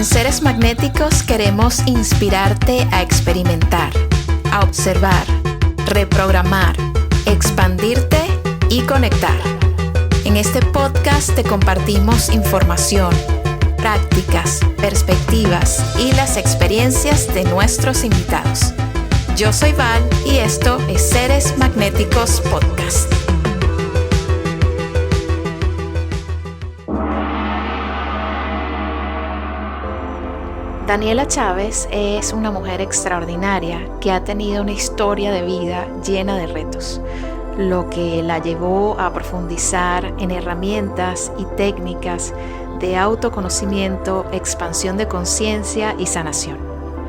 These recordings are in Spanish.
En Seres Magnéticos queremos inspirarte a experimentar, a observar, reprogramar, expandirte y conectar. En este podcast te compartimos información, prácticas, perspectivas y las experiencias de nuestros invitados. Yo soy Val y esto es Seres Magnéticos Podcast. Daniela Chávez es una mujer extraordinaria que ha tenido una historia de vida llena de retos, lo que la llevó a profundizar en herramientas y técnicas de autoconocimiento, expansión de conciencia y sanación.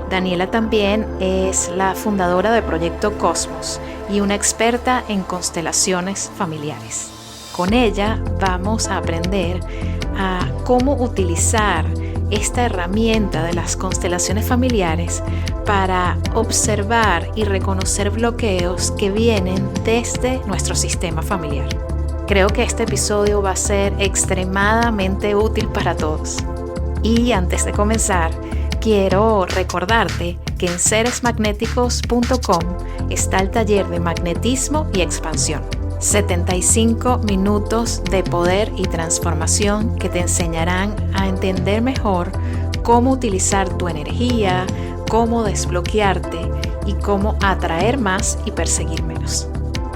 Daniela también es la fundadora del Proyecto Cosmos y una experta en constelaciones familiares. Con ella vamos a aprender a cómo utilizar esta herramienta de las constelaciones familiares para observar y reconocer bloqueos que vienen desde nuestro sistema familiar. Creo que este episodio va a ser extremadamente útil para todos. Y antes de comenzar, quiero recordarte que en seresmagnéticos.com está el taller de magnetismo y expansión. 75 minutos de poder y transformación que te enseñarán a entender mejor cómo utilizar tu energía, cómo desbloquearte y cómo atraer más y perseguir menos.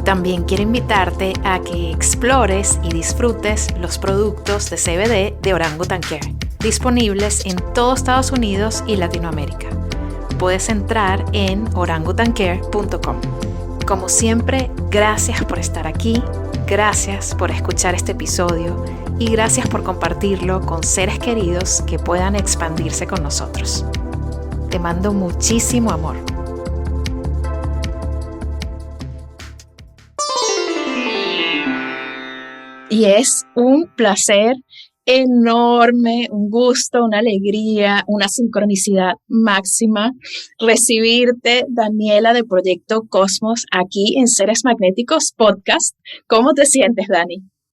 También quiero invitarte a que explores y disfrutes los productos de CBD de Orangutan Care, disponibles en todo Estados Unidos y Latinoamérica. Puedes entrar en orangutancare.com. Como siempre, gracias por estar aquí, gracias por escuchar este episodio y gracias por compartirlo con seres queridos que puedan expandirse con nosotros. Te mando muchísimo amor. Y es un placer enorme, un gusto, una alegría, una sincronicidad máxima recibirte, Daniela, de Proyecto Cosmos, aquí en Seres Magnéticos Podcast. ¿Cómo te sientes, Dani?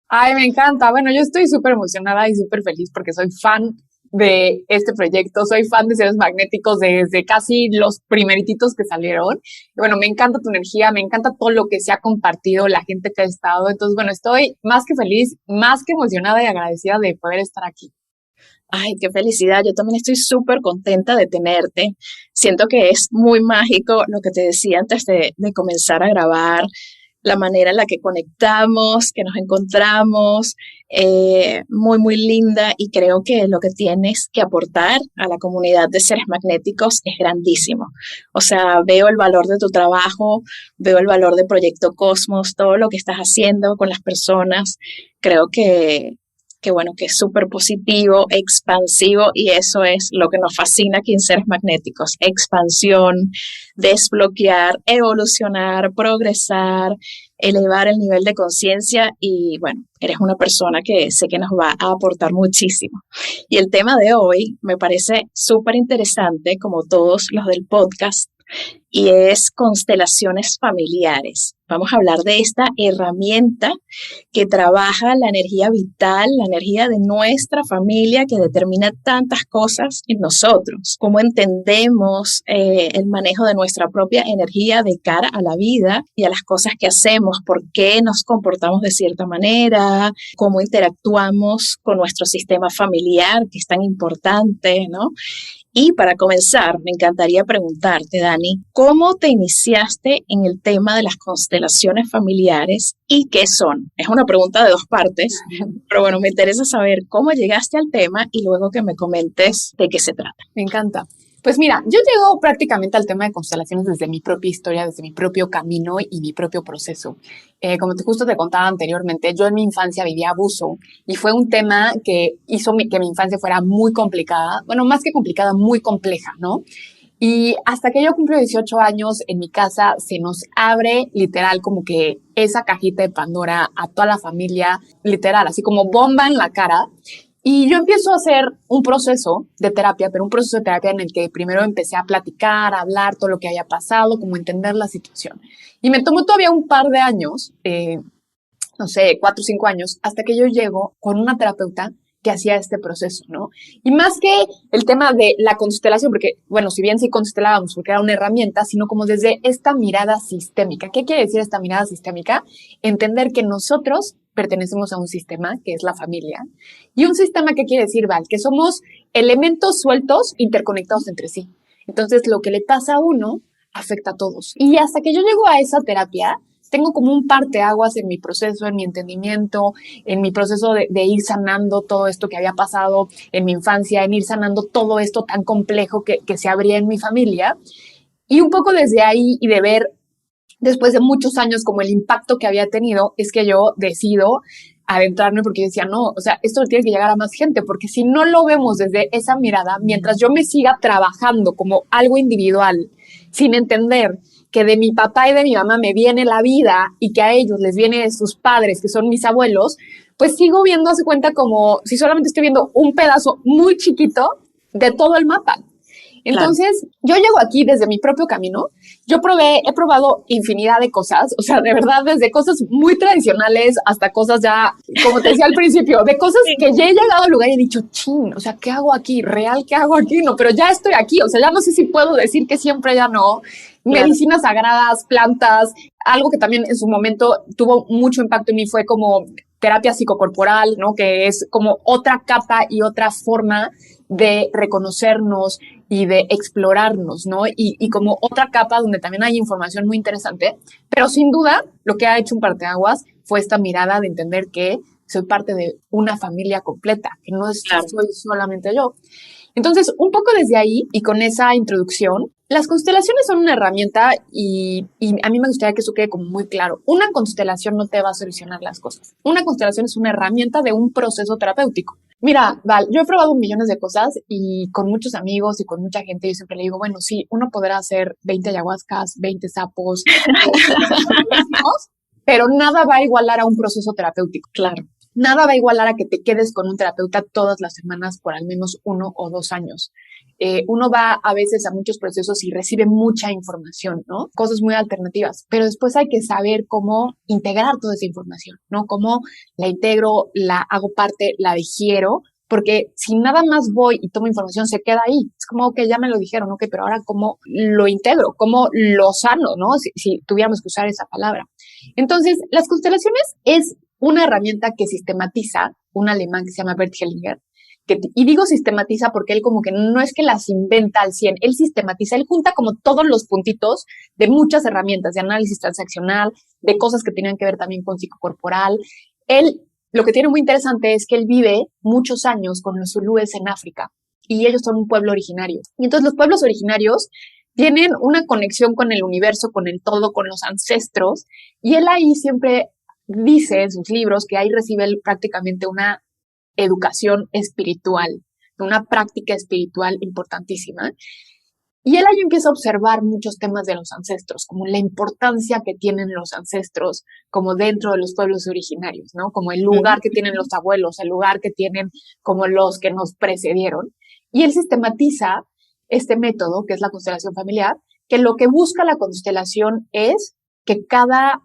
Ay, me encanta. Bueno, yo estoy súper emocionada y súper feliz porque soy fan de este proyecto, soy fan de Seres Magnéticos desde casi los primerititos que salieron. Y bueno, me encanta tu energía, me encanta todo lo que se ha compartido, la gente que ha estado. Entonces, bueno, estoy más que feliz, más que emocionada y agradecida de poder estar aquí. Ay, qué felicidad. Yo también estoy súper contenta de tenerte. Siento que es muy mágico lo que te decía antes de comenzar a grabar, la manera en la que conectamos, que nos encontramos, muy, muy linda, y creo que lo que tienes que aportar a la comunidad de Seres Magnéticos es grandísimo. O sea, veo el valor de tu trabajo, veo el valor de Proyecto Cosmos, todo lo que estás haciendo con las personas. Creo que bueno, que es súper positivo, expansivo, y eso es lo que nos fascina aquí en Seres Magnéticos: expansión, desbloquear, evolucionar, progresar, elevar el nivel de conciencia. Y bueno, eres una persona que sé que nos va a aportar muchísimo. Y el tema de hoy me parece súper interesante, como todos los del podcast, y es constelaciones familiares. Vamos a hablar de esta herramienta que trabaja la energía vital, la energía de nuestra familia, que determina tantas cosas en nosotros. Cómo entendemos el manejo de nuestra propia energía de cara a la vida y a las cosas que hacemos, por qué nos comportamos de cierta manera, cómo interactuamos con nuestro sistema familiar, que es tan importante, ¿no? Y para comenzar, me encantaría preguntarte, Dani, ¿cómo te iniciaste en el tema de las constelaciones familiares y qué son? Es una pregunta de dos partes, pero bueno, me interesa saber cómo llegaste al tema y luego que me comentes de qué se trata. Me encanta. Pues mira, yo llego prácticamente al tema de constelaciones desde mi propia historia, desde mi propio camino y mi propio proceso. Como justo te contaba anteriormente, yo en mi infancia vivía abuso y fue un tema que hizo que mi infancia fuera muy complicada. Bueno, más que complicada, muy compleja, ¿no? Y hasta que yo cumplo 18 años, en mi casa se nos abre literal como que esa cajita de Pandora a toda la familia, literal, así como bomba en la cara. Y yo empiezo a hacer un proceso de terapia, pero un proceso de terapia en el que primero empecé a platicar, a hablar todo lo que haya pasado, como entender la situación. Y me tomó todavía un par de años, no sé, 4 o 5 años, hasta que yo llego con una terapeuta que hacía este proceso, ¿no? Y más que el tema de la constelación, porque, bueno, si bien sí constelábamos porque era una herramienta, sino como desde esta mirada sistémica. ¿Qué quiere decir esta mirada sistémica? Entender que nosotros pertenecemos a un sistema, que es la familia, y un sistema, ¿qué quiere decir, Val? Que somos elementos sueltos interconectados entre sí. Entonces, lo que le pasa a uno afecta a todos. Y hasta que yo llego a esa terapia, tengo como un parteaguas en mi proceso, en mi entendimiento, en mi proceso de ir sanando todo esto que había pasado en mi infancia, en ir sanando todo esto tan complejo que se abría en mi familia. Y un poco desde ahí y de ver, después de muchos años, como el impacto que había tenido, es que yo decido adentrarme porque yo decía, no, o sea, esto tiene que llegar a más gente, porque si no lo vemos desde esa mirada, mientras yo me siga trabajando como algo individual, sin entender que de mi papá y de mi mamá me viene la vida y que a ellos les viene de sus padres, que son mis abuelos, pues sigo viendo, hace cuenta, como si solamente estoy viendo un pedazo muy chiquito de todo el mapa. Entonces, yo llego aquí desde mi propio camino. He probado infinidad de cosas, o sea, de verdad, desde cosas muy tradicionales hasta cosas ya, como te decía al principio, de cosas que ya he llegado al lugar y he dicho, chin, o sea, ¿qué hago aquí? ¿Real qué hago aquí? No, pero ya estoy aquí, o sea, ya no sé si puedo decir que siempre ya no. Medicinas sagradas, plantas, algo que también en su momento tuvo mucho impacto en mí fue como terapia psicocorporal, ¿no? Que es como otra capa y otra forma de reconocernos y de explorarnos, ¿no? Y como otra capa donde también hay información muy interesante, pero sin duda lo que ha hecho un parteaguas fue esta mirada de entender que soy parte de una familia completa, que no soy solamente yo. Entonces, un poco desde ahí y con esa introducción, las constelaciones son una herramienta y a mí me gustaría que eso quede como muy claro. Una constelación no te va a solucionar las cosas. Una constelación es una herramienta de un proceso terapéutico. Mira, Val, yo he probado millones de cosas y con muchos amigos y con mucha gente yo siempre le digo, bueno, sí, uno podrá hacer 20 ayahuascas, 20 sapos, pero nada va a igualar a un proceso terapéutico. Claro. Nada va a igualar a que te quedes con un terapeuta todas las semanas por al menos 1 o 2 años. Uno va a veces a muchos procesos y recibe mucha información, ¿no? Cosas muy alternativas, pero después hay que saber cómo integrar toda esa información, ¿no? Cómo la integro, la hago parte, la digiero, porque si nada más voy y tomo información, se queda ahí. Es como, ok, ya me lo dijeron, ok, pero ahora cómo lo integro, cómo lo sano, ¿no? Si tuviéramos que usar esa palabra. Entonces, las constelaciones es una herramienta que sistematiza, un alemán que se llama Bert Hellinger, y digo sistematiza porque él como que no es que las inventa al 100, él sistematiza, él junta como todos los puntitos de muchas herramientas de análisis transaccional, de cosas que tienen que ver también con psicocorporal. Él, lo que tiene muy interesante es que él vive muchos años con los zulúes en África y ellos son un pueblo originario. Y entonces los pueblos originarios tienen una conexión con el universo, con el todo, con los ancestros, y él ahí siempre dice en sus libros que ahí recibe prácticamente una educación espiritual, una práctica espiritual importantísima. Y él ahí empieza a observar muchos temas de los ancestros, como la importancia que tienen los ancestros, como dentro de los pueblos originarios, ¿no? Como el lugar que tienen los abuelos, el lugar que tienen como los que nos precedieron. Y él sistematiza este método, que es la constelación familiar, que lo que busca la constelación es que cada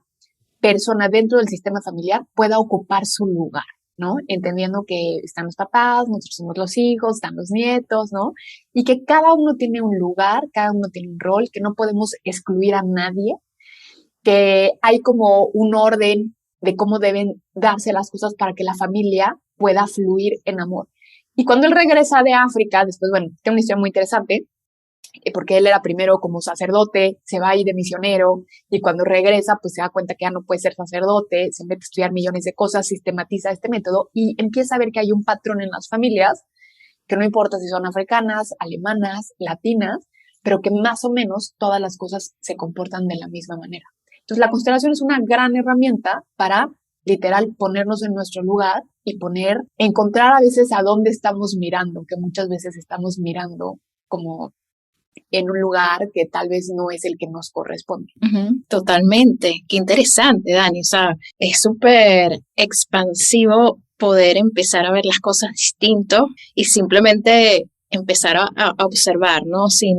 persona dentro del sistema familiar pueda ocupar su lugar, ¿no? Entendiendo que están los papás, nosotros somos los hijos, están los nietos, ¿no? Y que cada uno tiene un lugar, cada uno tiene un rol, que no podemos excluir a nadie, que hay como un orden de cómo deben darse las cosas para que la familia pueda fluir en amor. Y cuando él regresa de África, después, bueno, tiene una historia muy interesante, porque él era primero como sacerdote, se va ahí de misionero y cuando regresa pues se da cuenta que ya no puede ser sacerdote, se mete a estudiar millones de cosas, sistematiza este método y empieza a ver que hay un patrón en las familias, que no importa si son africanas, alemanas, latinas, pero que más o menos todas las cosas se comportan de la misma manera. Entonces la constelación es una gran herramienta para literal ponernos en nuestro lugar y encontrar a veces a dónde estamos mirando, que muchas veces estamos mirando como en un lugar que tal vez no es el que nos corresponde. Totalmente. Qué interesante, Dani. O sea, es súper expansivo poder empezar a ver las cosas distinto y simplemente empezar a observar, ¿no? Sin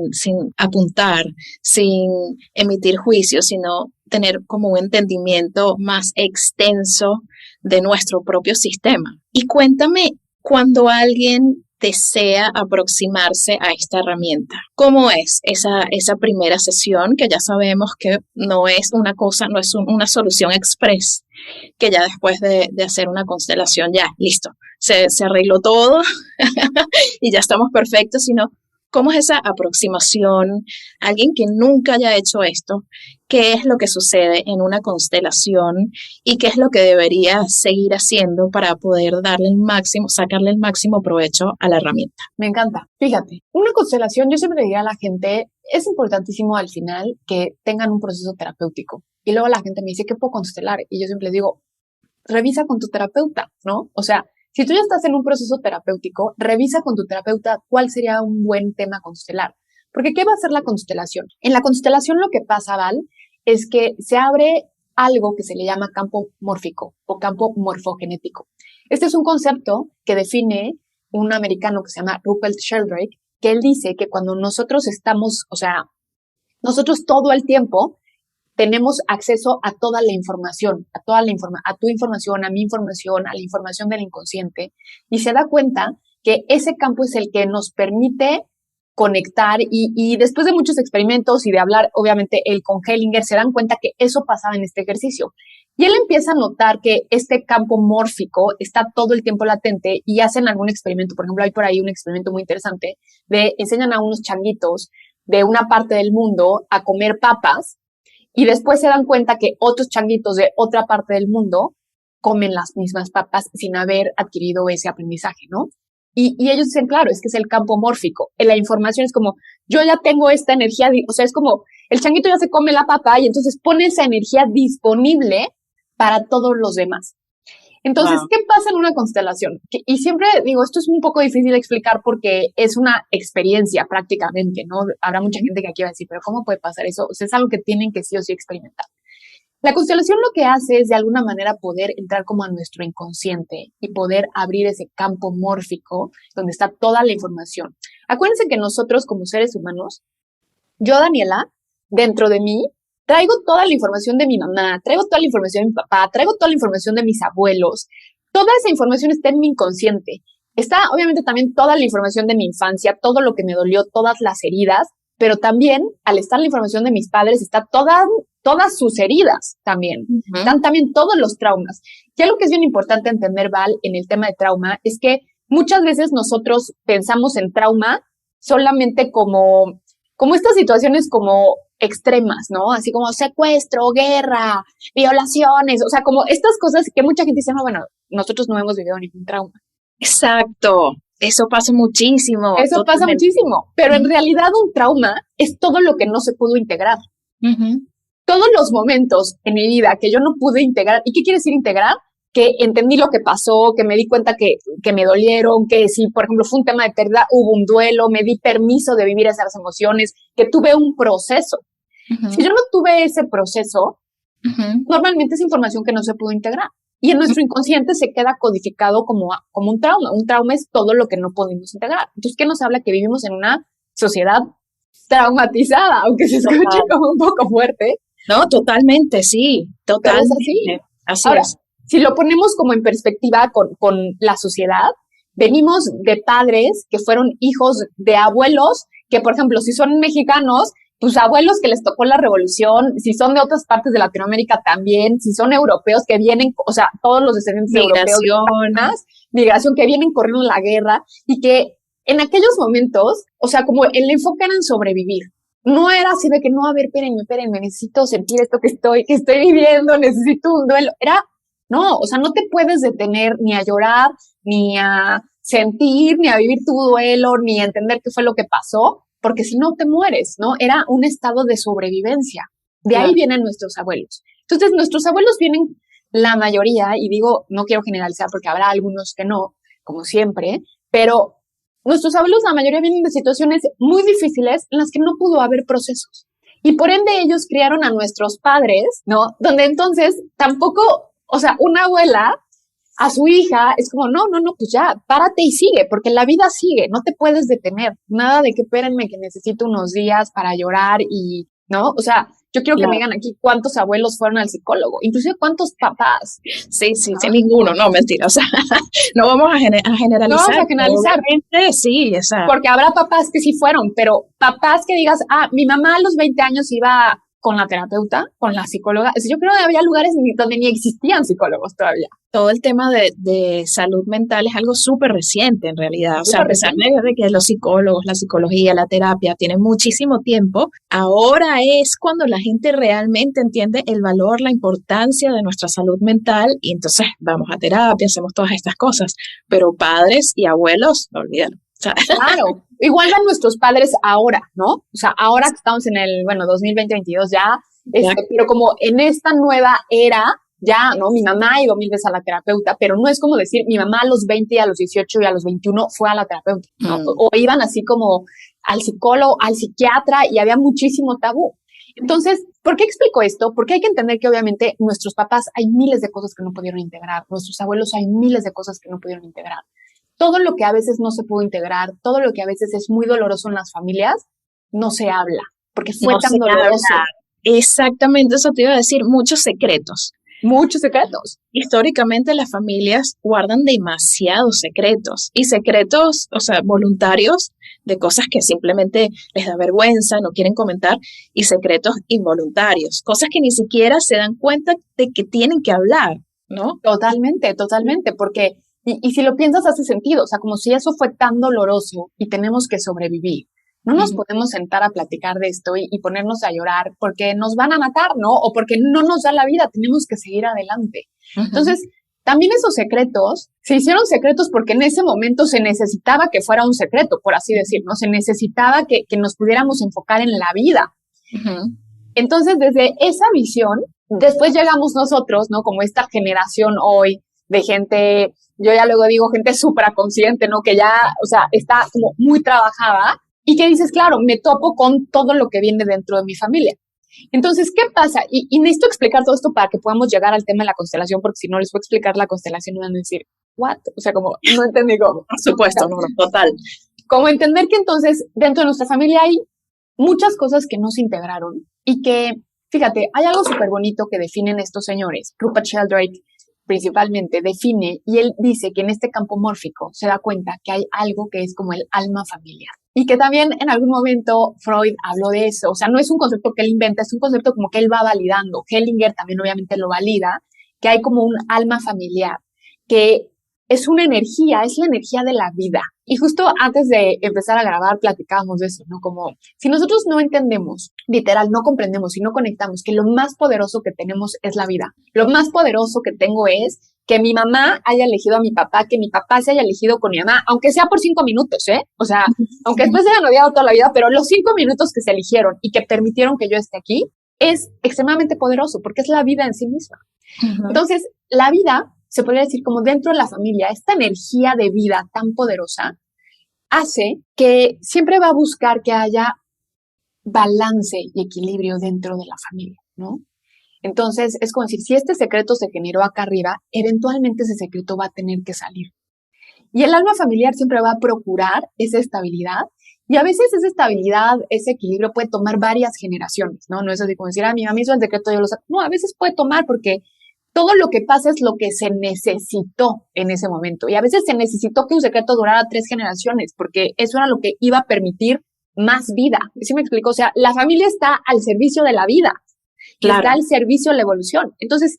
apuntar, sin emitir juicios, sino tener como un entendimiento más extenso de nuestro propio sistema. Y cuéntame, cuando alguien desea aproximarse a esta herramienta? ¿Cómo es esa primera sesión que ya sabemos que no es una cosa, no es una solución express, que ya después de hacer una constelación ya, listo, se arregló todo y ya estamos perfectos, sino cómo es esa aproximación? Alguien que nunca haya hecho esto, ¿qué es lo que sucede en una constelación y qué es lo que debería seguir haciendo para poder sacarle el máximo provecho a la herramienta? Me encanta. Fíjate, una constelación, yo siempre le digo a la gente, es importantísimo al final que tengan un proceso terapéutico. Y luego la gente me dice, ¿qué puedo constelar? Y yo siempre les digo, revisa con tu terapeuta, ¿no? O sea, si tú ya estás en un proceso terapéutico, revisa con tu terapeuta cuál sería un buen tema a constelar. Porque ¿qué va a ser la constelación? En la constelación lo que pasa, Val, es que se abre algo que se le llama campo mórfico o campo morfogenético. Este es un concepto que define un americano que se llama Rupert Sheldrake, que él dice que cuando nosotros estamos, o sea, nosotros todo el tiempo tenemos acceso a toda la información, a tu información, a mi información, a la información del inconsciente, y se da cuenta que ese campo es el que nos permite conectar y después de muchos experimentos y de hablar, obviamente, él con Hellinger, se dan cuenta que eso pasaba en este ejercicio. Y él empieza a notar que este campo mórfico está todo el tiempo latente y hacen algún experimento. Por ejemplo, hay por ahí un experimento muy interesante enseñan a unos changuitos de una parte del mundo a comer papas y después se dan cuenta que otros changuitos de otra parte del mundo comen las mismas papas sin haber adquirido ese aprendizaje, ¿no? Y ellos dicen, claro, es que es el campo mórfico. La información es como, yo ya tengo esta energía, o sea, es como, el changuito ya se come la papa y entonces pone esa energía disponible para todos los demás. Entonces, wow. ¿Qué pasa en una constelación? Y siempre digo, esto es un poco difícil de explicar porque es una experiencia prácticamente, ¿no? Habrá mucha gente que aquí va a decir, pero ¿cómo puede pasar eso? O sea, es algo que tienen que sí o sí experimentar. La constelación lo que hace es de alguna manera poder entrar como a nuestro inconsciente y poder abrir ese campo mórfico donde está toda la información. Acuérdense que nosotros como seres humanos, yo, Daniela, dentro de mí, traigo toda la información de mi mamá, traigo toda la información de mi papá, traigo toda la información de mis abuelos. Toda esa información está en mi inconsciente. Está obviamente también toda la información de mi infancia, todo lo que me dolió, todas las heridas, pero también al estar la información de mis padres está todas sus heridas también. Están también todos los traumas. Y algo que es bien importante entender, Val, en el tema de trauma es que muchas veces nosotros pensamos en trauma solamente como estas situaciones como extremas, ¿no? Así como secuestro, guerra, violaciones, o sea, como estas cosas que mucha gente dice, no, bueno, nosotros no hemos vivido ningún trauma. Exacto, eso pasa muchísimo. Eso totalmente. Pasa muchísimo, pero en realidad un trauma es todo lo que no se pudo integrar. Todos los momentos en mi vida que yo no pude integrar, ¿y qué quiere decir integrar? Que entendí lo que pasó, que me di cuenta que me dolieron, que si, por ejemplo, fue un tema de pérdida, hubo un duelo, me di permiso de vivir esas emociones, que tuve un proceso. Si yo no tuve ese proceso, normalmente es información que no se pudo integrar. Y en nuestro inconsciente se queda codificado como un trauma. Un trauma es todo lo que no pudimos integrar. Entonces, ¿qué nos habla? Que vivimos en una sociedad traumatizada, aunque se escuche como un poco fuerte. No, totalmente, sí, totalmente. Así ahora, es. Si lo ponemos como en perspectiva con la sociedad, venimos de padres que fueron hijos de abuelos que, por ejemplo, si son mexicanos, tus abuelos que les tocó la revolución, si son de otras partes de Latinoamérica también, si son europeos que vienen, o sea, todos los descendientes europeos, migración que vienen corriendo la guerra y que en aquellos momentos, o sea, como el enfoque era en sobrevivir. No era así de que no, a ver, espérenme, necesito sentir esto que estoy viviendo, necesito un duelo. No, o sea, no te puedes detener ni a llorar, ni a sentir, ni a vivir tu duelo, ni a entender qué fue lo que pasó, porque si no te mueres, ¿no? Era un estado de sobrevivencia. De ahí vienen nuestros abuelos. Entonces, nuestros abuelos vienen, la mayoría, y digo, no quiero generalizar porque habrá algunos que no, como siempre, pero nuestros abuelos, la mayoría vienen de situaciones muy difíciles en las que no pudo haber procesos. Y por ende ellos criaron a nuestros padres, ¿no? Donde entonces tampoco, o sea, una abuela a su hija es como, no, pues ya, párate y sigue, porque la vida sigue, no te puedes detener. Nada de que espérenme que necesito unos días para llorar y ¿no? O sea, yo quiero que me Claro. digan aquí cuántos abuelos fueron al psicólogo, inclusive cuántos papás, Sí, sí, sí, ¿no? ninguno, no, mentira, o sea, no vamos a No vamos generalizar, a pero generalizar, obviamente sí, o sea, porque habrá papás que sí fueron, pero papás que digas, mi mamá a los 20 años iba con la terapeuta, con la psicóloga. O sea, yo creo que había lugares donde ni existían psicólogos todavía. todo el tema de salud mental es algo súper reciente en realidad. O sea, a Súper pesar reciente. de que los psicólogos, la psicología, la terapia tienen muchísimo tiempo, ahora es cuando la gente realmente entiende el valor, la importancia de nuestra salud mental y entonces vamos a terapia, hacemos todas estas cosas. Pero padres y abuelos, no olvídalo. O sea, Claro, igual van nuestros padres ahora, ¿no? O sea, ahora que estamos en el, 2020-2022 ya, ya, pero como en esta nueva era, ya, ¿no? Mi mamá ha ido 1000 veces a la terapeuta, pero no es como decir, mi mamá a los 20 y a los 18 y a los 21 fue a la terapeuta, ¿no? O iban así como al psicólogo, al psiquiatra y había muchísimo tabú. Entonces, ¿por qué explico esto? Porque hay que entender que obviamente nuestros papás hay miles de cosas que no pudieron integrar, nuestros abuelos hay miles de cosas que no pudieron integrar. Todo lo que a veces no se pudo integrar, todo lo que a veces es muy doloroso en las familias, no se habla, porque fue no tan se habla. doloroso. Exactamente eso te iba a decir, muchos secretos. Muchos secretos. Históricamente las familias guardan demasiados secretos y secretos, o sea, voluntarios de cosas que simplemente les da vergüenza, no quieren comentar y secretos involuntarios, cosas que ni siquiera se dan cuenta de que tienen que hablar, ¿no? Totalmente, totalmente, porque, y si lo piensas hace sentido, o sea, como si eso fue tan doloroso y tenemos que sobrevivir. No nos podemos sentar a platicar de esto y ponernos a llorar porque nos van a matar, ¿no? O porque no nos da la vida, tenemos que seguir adelante. Entonces, también esos secretos se hicieron secretos porque en ese momento se necesitaba que fuera un secreto, por así decirlo, se necesitaba que nos pudiéramos enfocar en la vida. Entonces, desde esa visión, después llegamos nosotros, ¿no? Como esta generación hoy de gente, yo ya luego digo gente supraconsciente, ¿no? Que ya, o sea, está como muy trabajada y que dices, claro, me topo con todo lo que viene dentro de mi familia. Entonces, ¿qué pasa? Y necesito explicar todo esto para que podamos llegar al tema de la constelación, porque si no les voy a explicar la constelación y van a decir, ¿what? O sea, como, no entendí cómo. Por supuesto, no, total. Como entender que entonces dentro de nuestra familia hay muchas cosas que no se integraron y que, fíjate, hay algo súper bonito que definen estos señores. Rupert Sheldrake principalmente define y él dice que en este campo mórfico se da cuenta que hay algo que es como el alma familiar. Y que también en algún momento Freud habló de eso. O sea, no es un concepto que él inventa, es un concepto como que él va validando. Hellinger también obviamente lo valida, que hay como un alma familiar, que es una energía, es la energía de la vida. Y justo antes de empezar a grabar platicábamos de eso, ¿no? Como si nosotros no entendemos, literal, no comprendemos y no conectamos que lo más poderoso que tenemos es la vida. Lo más poderoso que tengo es que mi mamá haya elegido a mi papá, que mi papá se haya elegido con mi mamá, aunque sea por 5 minutos, ¿eh? O sea, aunque después se hayan odiado toda la vida, pero los 5 minutos que se eligieron y que permitieron que yo esté aquí es extremadamente poderoso porque es la vida en sí misma. Entonces, la vida se podría decir como dentro de la familia, esta energía de vida tan poderosa hace que siempre va a buscar que haya balance y equilibrio dentro de la familia, ¿no? Entonces, es como decir, si este secreto se generó acá arriba, eventualmente ese secreto va a tener que salir. Y el alma familiar siempre va a procurar esa estabilidad y a veces esa estabilidad, ese equilibrio puede tomar varias generaciones, ¿no? No es así como decir, mi mamá hizo el secreto, yo lo sé. No, a veces puede tomar porque todo lo que pasa es lo que se necesitó en ese momento. Y a veces se necesitó que un secreto durara 3 generaciones, porque eso era lo que iba a permitir más vida. ¿Sí me explico? O sea, la familia está al servicio de la vida, claro, está al servicio de la evolución. Entonces,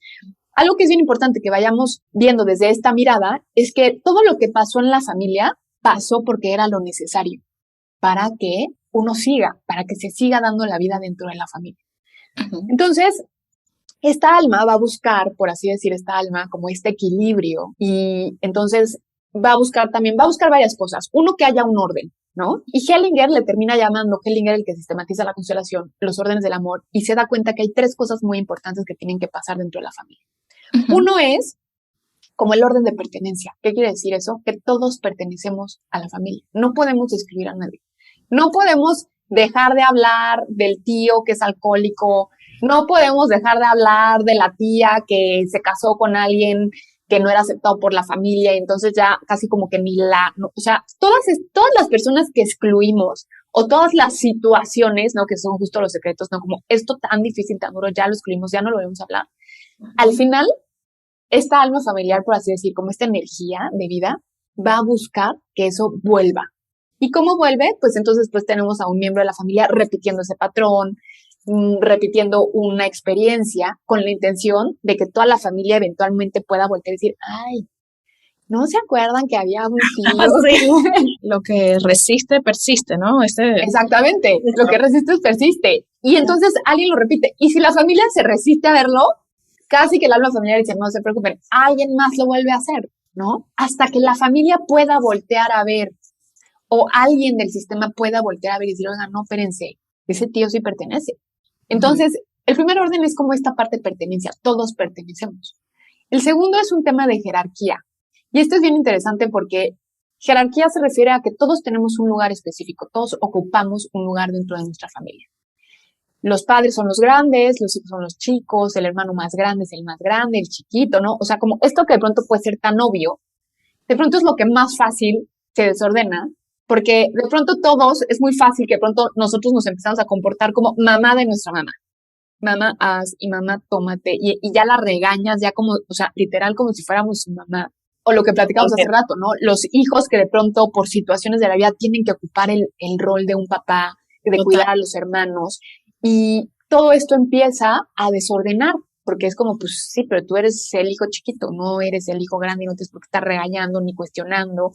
algo que es bien importante que vayamos viendo desde esta mirada es que todo lo que pasó en la familia pasó porque era lo necesario para que uno siga, para que se siga dando la vida dentro de la familia. Entonces, esta alma va a buscar, por así decir, esta alma como este equilibrio y entonces va a buscar varias cosas. Uno, que haya un orden, ¿no? Y Hellinger le termina llamando, Hellinger, el que sistematiza la constelación, los órdenes del amor, y se da cuenta que hay 3 cosas muy importantes que tienen que pasar dentro de la familia. Uno es como el orden de pertenencia. ¿Qué quiere decir eso? Que todos pertenecemos a la familia. No podemos excluir a nadie. No podemos dejar de hablar del tío que es alcohólico. No podemos dejar de hablar de la tía que se casó con alguien que no era aceptado por la familia, y entonces ya casi como que o sea, todas las personas que excluimos o todas las situaciones, ¿no? Que son justo los secretos, ¿no? Como esto tan difícil, tan duro, ya lo excluimos, ya no lo volvemos a hablar. Al final, esta alma familiar, por así decir, como esta energía de vida, va a buscar que eso vuelva. ¿Y cómo vuelve? Pues entonces pues tenemos a un miembro de la familia repitiendo ese patrón, repitiendo una experiencia con la intención de que toda la familia eventualmente pueda voltear y decir, ay, ¿no se acuerdan que había un tío? Sí. Lo que resiste, persiste, ¿no? Exactamente, lo que resiste, persiste. Y entonces alguien lo repite. Y si la familia se resiste a verlo, casi que el alma familiar dice, no se preocupen, alguien más lo vuelve a hacer, ¿no? Hasta que la familia pueda voltear a ver o alguien del sistema pueda voltear a ver y decir, oiga, no, espérense, ese tío sí pertenece. Entonces, el primer orden es como esta parte de pertenencia, todos pertenecemos. El segundo es un tema de jerarquía. Y esto es bien interesante porque jerarquía se refiere a que todos tenemos un lugar específico, todos ocupamos un lugar dentro de nuestra familia. Los padres son los grandes, los hijos son los chicos, el hermano más grande es el más grande, el chiquito, ¿no? O sea, como esto que de pronto puede ser tan obvio, de pronto es lo que más fácil se desordena, porque de pronto todos, es muy fácil que de pronto nosotros nos empezamos a comportar como mamá de nuestra mamá. Mamá, haz, y mamá, tómate, y ya la regañas, ya como, o sea, literal como si fuéramos su mamá. O lo que platicamos hace rato, ¿no? Los hijos que de pronto por situaciones de la vida tienen que ocupar el rol de un papá, de cuidar a los hermanos. Y todo esto empieza a desordenar, porque es como, pues sí, pero tú eres el hijo chiquito, no eres el hijo grande y no tienes por qué estar regañando ni cuestionando.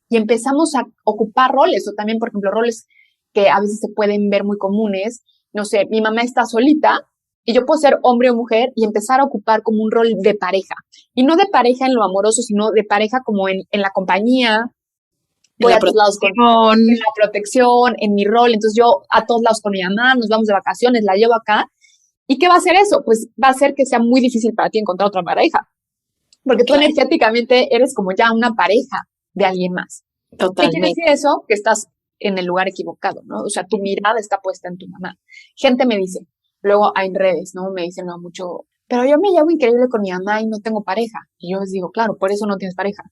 Y empezamos a ocupar roles, o también, por ejemplo, roles que a veces se pueden ver muy comunes. No sé, mi mamá está solita, y yo puedo ser hombre o mujer y empezar a ocupar como un rol de pareja. Y no de pareja en lo amoroso, sino de pareja como en la compañía. Voy a todos lados en la protección, en mi rol. Entonces yo a todos lados con mi mamá, nos vamos de vacaciones, la llevo acá. ¿Y qué va a hacer eso? Pues va a hacer que sea muy difícil para ti encontrar otra pareja. Porque tú energéticamente eres como ya una pareja de alguien más. Totalmente. ¿Qué quiere decir eso? Que estás en el lugar equivocado, ¿no? O sea, tu mirada está puesta en tu mamá. Gente me dice, luego en redes, ¿no? Me dicen no, mucho, pero yo me llevo increíble con mi mamá y no tengo pareja. Y yo les digo, claro, por eso no tienes pareja.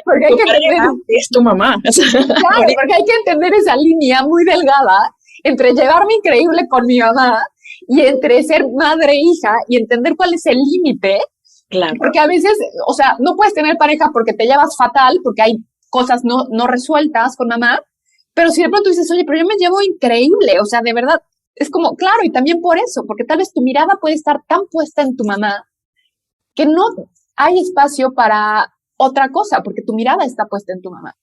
Porque hay que entender, es tu mamá. Claro, porque hay que entender esa línea muy delgada entre llevarme increíble con mi mamá y entre ser madre e hija y entender cuál es el límite. Claro. Porque a veces, o sea, no puedes tener pareja porque te llevas fatal, porque hay cosas no resueltas con mamá, pero si de pronto dices, oye, pero yo me llevo increíble, o sea, de verdad, es como, claro, y también por eso, porque tal vez tu mirada puede estar tan puesta en tu mamá que no hay espacio para otra cosa, porque tu mirada está puesta en tu mamá.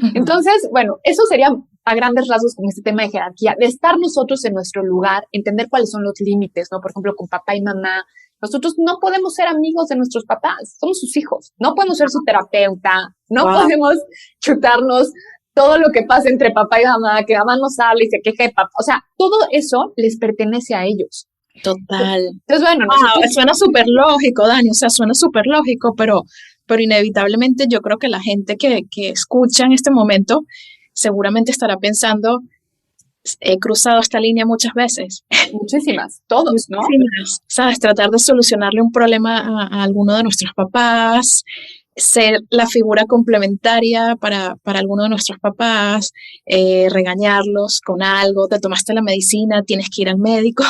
Uh-huh. Entonces, bueno, eso sería a grandes rasgos como este tema de jerarquía, de estar nosotros en nuestro lugar, entender cuáles son los límites, ¿no? Por ejemplo, con papá y mamá, nosotros no podemos ser amigos de nuestros papás, somos sus hijos, no podemos ser su terapeuta, no podemos chutarnos todo lo que pasa entre papá y mamá, que mamá nos habla y se queja de papá, o sea, todo eso les pertenece a ellos. Total. Entonces, bueno, suena súper lógico, Dani, o sea, suena súper lógico, pero inevitablemente yo creo que la gente que escucha en este momento seguramente estará pensando, he cruzado esta línea muchas veces. Muchísimas, todos, ¿no? Muchísimas, ¿sabes? Tratar de solucionarle un problema a alguno de nuestros papás, ser la figura complementaria para alguno de nuestros papás, regañarlos con algo, te tomaste la medicina, tienes que ir al médico.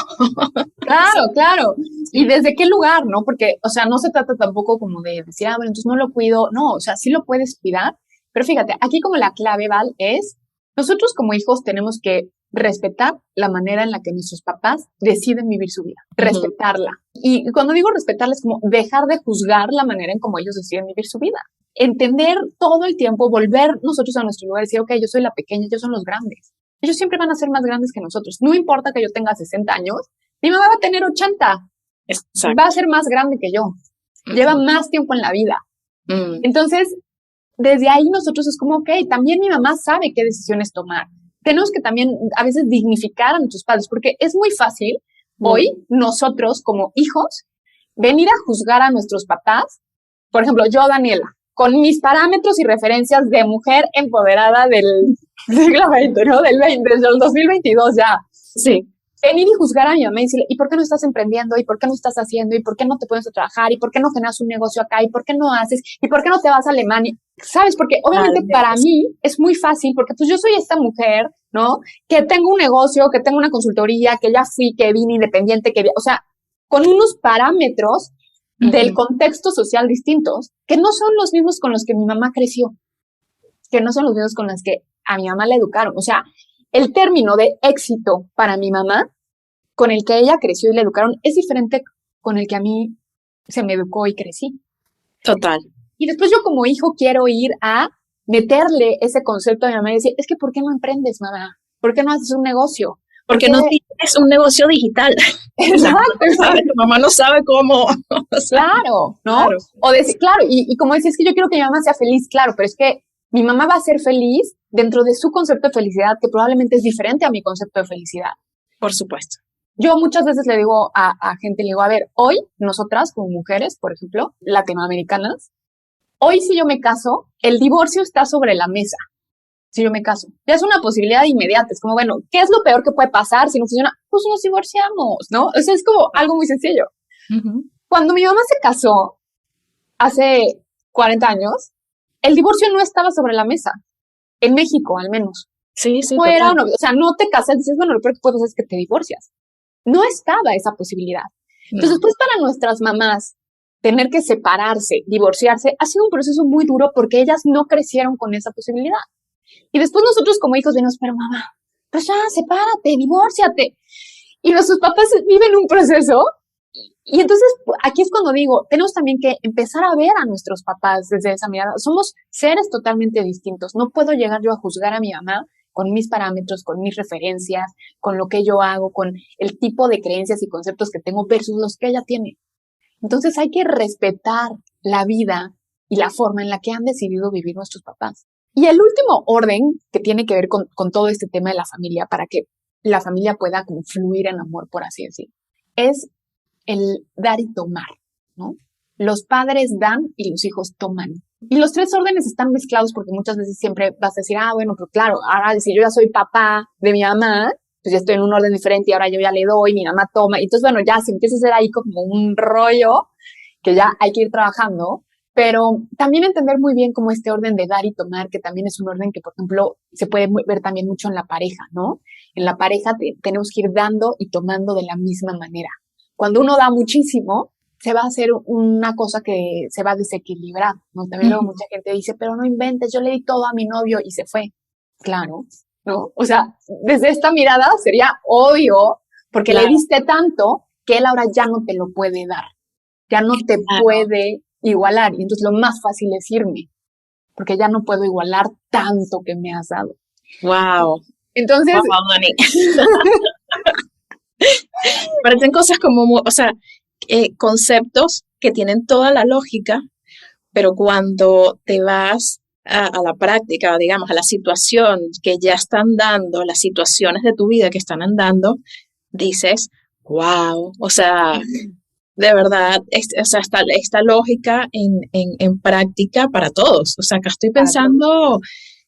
Claro. ¿Y desde qué lugar, no? Porque, o sea, no se trata tampoco como de decir, bueno, entonces no lo cuido. No, o sea, sí lo puedes cuidar. Pero fíjate, aquí como la clave, Val, es nosotros como hijos tenemos que respetar la manera en la que nuestros papás deciden vivir su vida, respetarla. Y cuando digo respetarla es como dejar de juzgar la manera en cómo ellos deciden vivir su vida. Entender todo el tiempo, volver nosotros a nuestro lugar y decir, ok, yo soy la pequeña, ellos son los grandes. Ellos siempre van a ser más grandes que nosotros. No importa que yo tenga 60 años, mi mamá va a tener 80. Exacto. Va a ser más grande que yo. Lleva más tiempo en la vida. Entonces, desde ahí nosotros es como, ok, también mi mamá sabe qué decisiones tomar. Tenemos que también a veces dignificar a nuestros padres, porque es muy fácil hoy nosotros como hijos venir a juzgar a nuestros papás. Por ejemplo, yo, Daniela, con mis parámetros y referencias de mujer empoderada del siglo XX, ¿no? Desde el 2022 ya. Sí. venir y juzgar a mi mamá y decirle, ¿y por qué no estás emprendiendo? ¿Y por qué no estás haciendo? ¿Y por qué no te pones a trabajar? ¿Y por qué no generas un negocio acá? ¿Y por qué no haces? ¿Y por qué no te vas a Alemania? ¿Sabes? Porque obviamente para mí es muy fácil, porque pues yo soy esta mujer, ¿no? Que tengo un negocio, que tengo una consultoría, que ya fui, que vine independiente, o sea, con unos parámetros del contexto social distintos, que no son los mismos con los que mi mamá creció, que no son los mismos con los que a mi mamá le educaron. O sea, el término de éxito para mi mamá, con el que ella creció y le educaron, es diferente con el que a mí se me educó y crecí. Total. Y después yo como hijo quiero ir a meterle ese concepto a mi mamá y decir, es que ¿por qué no emprendes, mamá? ¿Por qué no haces un negocio? Porque no tienes un negocio digital. Exacto. Tu mamá no sabe cómo. Claro, ¿no? Claro. O decir, claro, y como decís, es que yo quiero que mi mamá sea feliz, claro, pero es que mi mamá va a ser feliz dentro de su concepto de felicidad, que probablemente es diferente a mi concepto de felicidad. Por supuesto. Yo muchas veces le digo a gente, le digo, a ver, hoy nosotras como mujeres, por ejemplo, latinoamericanas, hoy si yo me caso, el divorcio está sobre la mesa. Si yo me caso, ya es una posibilidad inmediata. Es como, bueno, ¿qué es lo peor que puede pasar si no funciona? Pues nos divorciamos, ¿no? O sea, es como algo muy sencillo. Cuando mi mamá se casó hace 40 años, el divorcio no estaba sobre la mesa. En México, al menos. Sí, sí. No era, o sea, no te casas y dices, bueno, lo peor que puedes hacer es que te divorcias. No estaba esa posibilidad. Entonces, pues para nuestras mamás, tener que separarse, divorciarse, ha sido un proceso muy duro porque ellas no crecieron con esa posibilidad. Y después nosotros como hijos decimos, pero mamá, pues ya, sepárate, divórciate. Y nuestros papás viven un proceso. Y entonces aquí es cuando digo, tenemos también que empezar a ver a nuestros papás desde esa mirada. Somos seres totalmente distintos. No puedo llegar yo a juzgar a mi mamá con mis parámetros, con mis referencias, con lo que yo hago, con el tipo de creencias y conceptos que tengo versus los que ella tiene. Entonces hay que respetar la vida y la forma en la que han decidido vivir nuestros papás. Y el último orden que tiene que ver con todo este tema de la familia, para que la familia pueda como fluir en amor, por así decir, es el dar y tomar, ¿no? Los padres dan y los hijos toman. Y los tres órdenes están mezclados porque muchas veces siempre vas a decir, bueno, pero claro, ahora si yo ya soy papá de mi mamá, pues ya estoy en un orden diferente y ahora yo ya le doy, mi mamá toma. Y entonces, bueno, ya se empieza a hacer ahí como un rollo que ya hay que ir trabajando, pero también entender muy bien como este orden de dar y tomar, que también es un orden que, por ejemplo, se puede ver también mucho en la pareja, ¿no? En la pareja tenemos que ir dando y tomando de la misma manera. Cuando uno da muchísimo, se va a hacer una cosa que se va a desequilibrar, ¿no? También luego mucha gente dice, pero no inventes, yo le di todo a mi novio y se fue. Claro, ¿no? O sea, desde esta mirada sería obvio, porque le diste tanto que él ahora ya no te lo puede dar, ya no te puede igualar. Y entonces lo más fácil es irme, porque ya no puedo igualar tanto que me has dado. Wow. Entonces... Wow, Dani. Parecen cosas como, o sea, conceptos que tienen toda la lógica, pero cuando te vas a la práctica, digamos, a la situación que ya están dando, las situaciones de tu vida que están andando, dices, wow, o sea, de verdad, o sea, esta lógica en práctica para todos. O sea, acá estoy pensando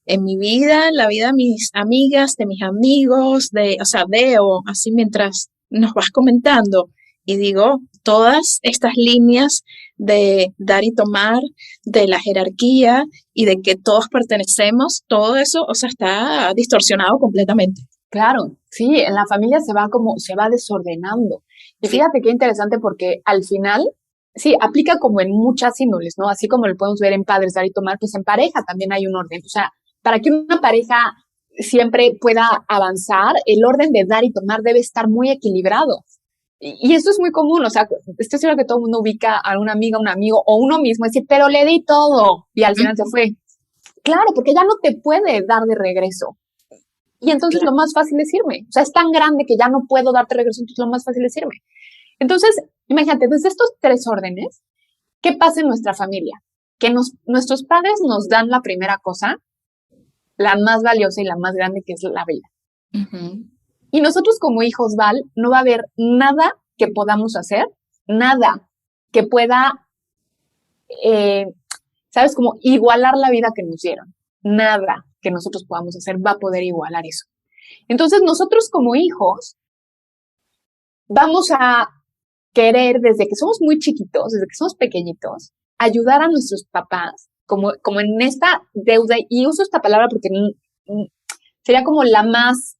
en mi vida, en la vida de mis amigas, de mis amigos, o sea, veo así mientras nos vas comentando y digo, todas estas líneas de dar y tomar, de la jerarquía y de que todos pertenecemos, todo eso, o sea, está distorsionado completamente. Claro, sí, en la familia se va desordenando. Y fíjate qué interesante porque al final, sí, aplica como en muchas índoles, ¿no? Así como lo podemos ver en padres, dar y tomar, pues en pareja también hay un orden. O sea, para que una pareja siempre pueda avanzar, el orden de dar y tomar debe estar muy equilibrado. Y eso es muy común, o sea, estoy segura que todo el mundo ubica a una amiga, un amigo o uno mismo, decir, pero le di todo y al final se fue. Claro, porque ya no te puede dar de regreso. Y entonces lo más fácil es irme. O sea, es tan grande que ya no puedo darte regreso, entonces lo más fácil es irme. Entonces, imagínate, desde estos tres órdenes, ¿qué pasa en nuestra familia? Que nuestros padres nos dan la primera cosa, la más valiosa y la más grande, que es la vida. Y nosotros como hijos, Val, no va a haber nada que podamos hacer, nada que pueda, ¿sabes? Como igualar la vida que nos dieron. Nada que nosotros podamos hacer va a poder igualar eso. Entonces, nosotros como hijos vamos a querer desde que somos muy chiquitos, desde que somos pequeñitos, ayudar a nuestros papás como en esta deuda, y uso esta palabra porque sería como la más,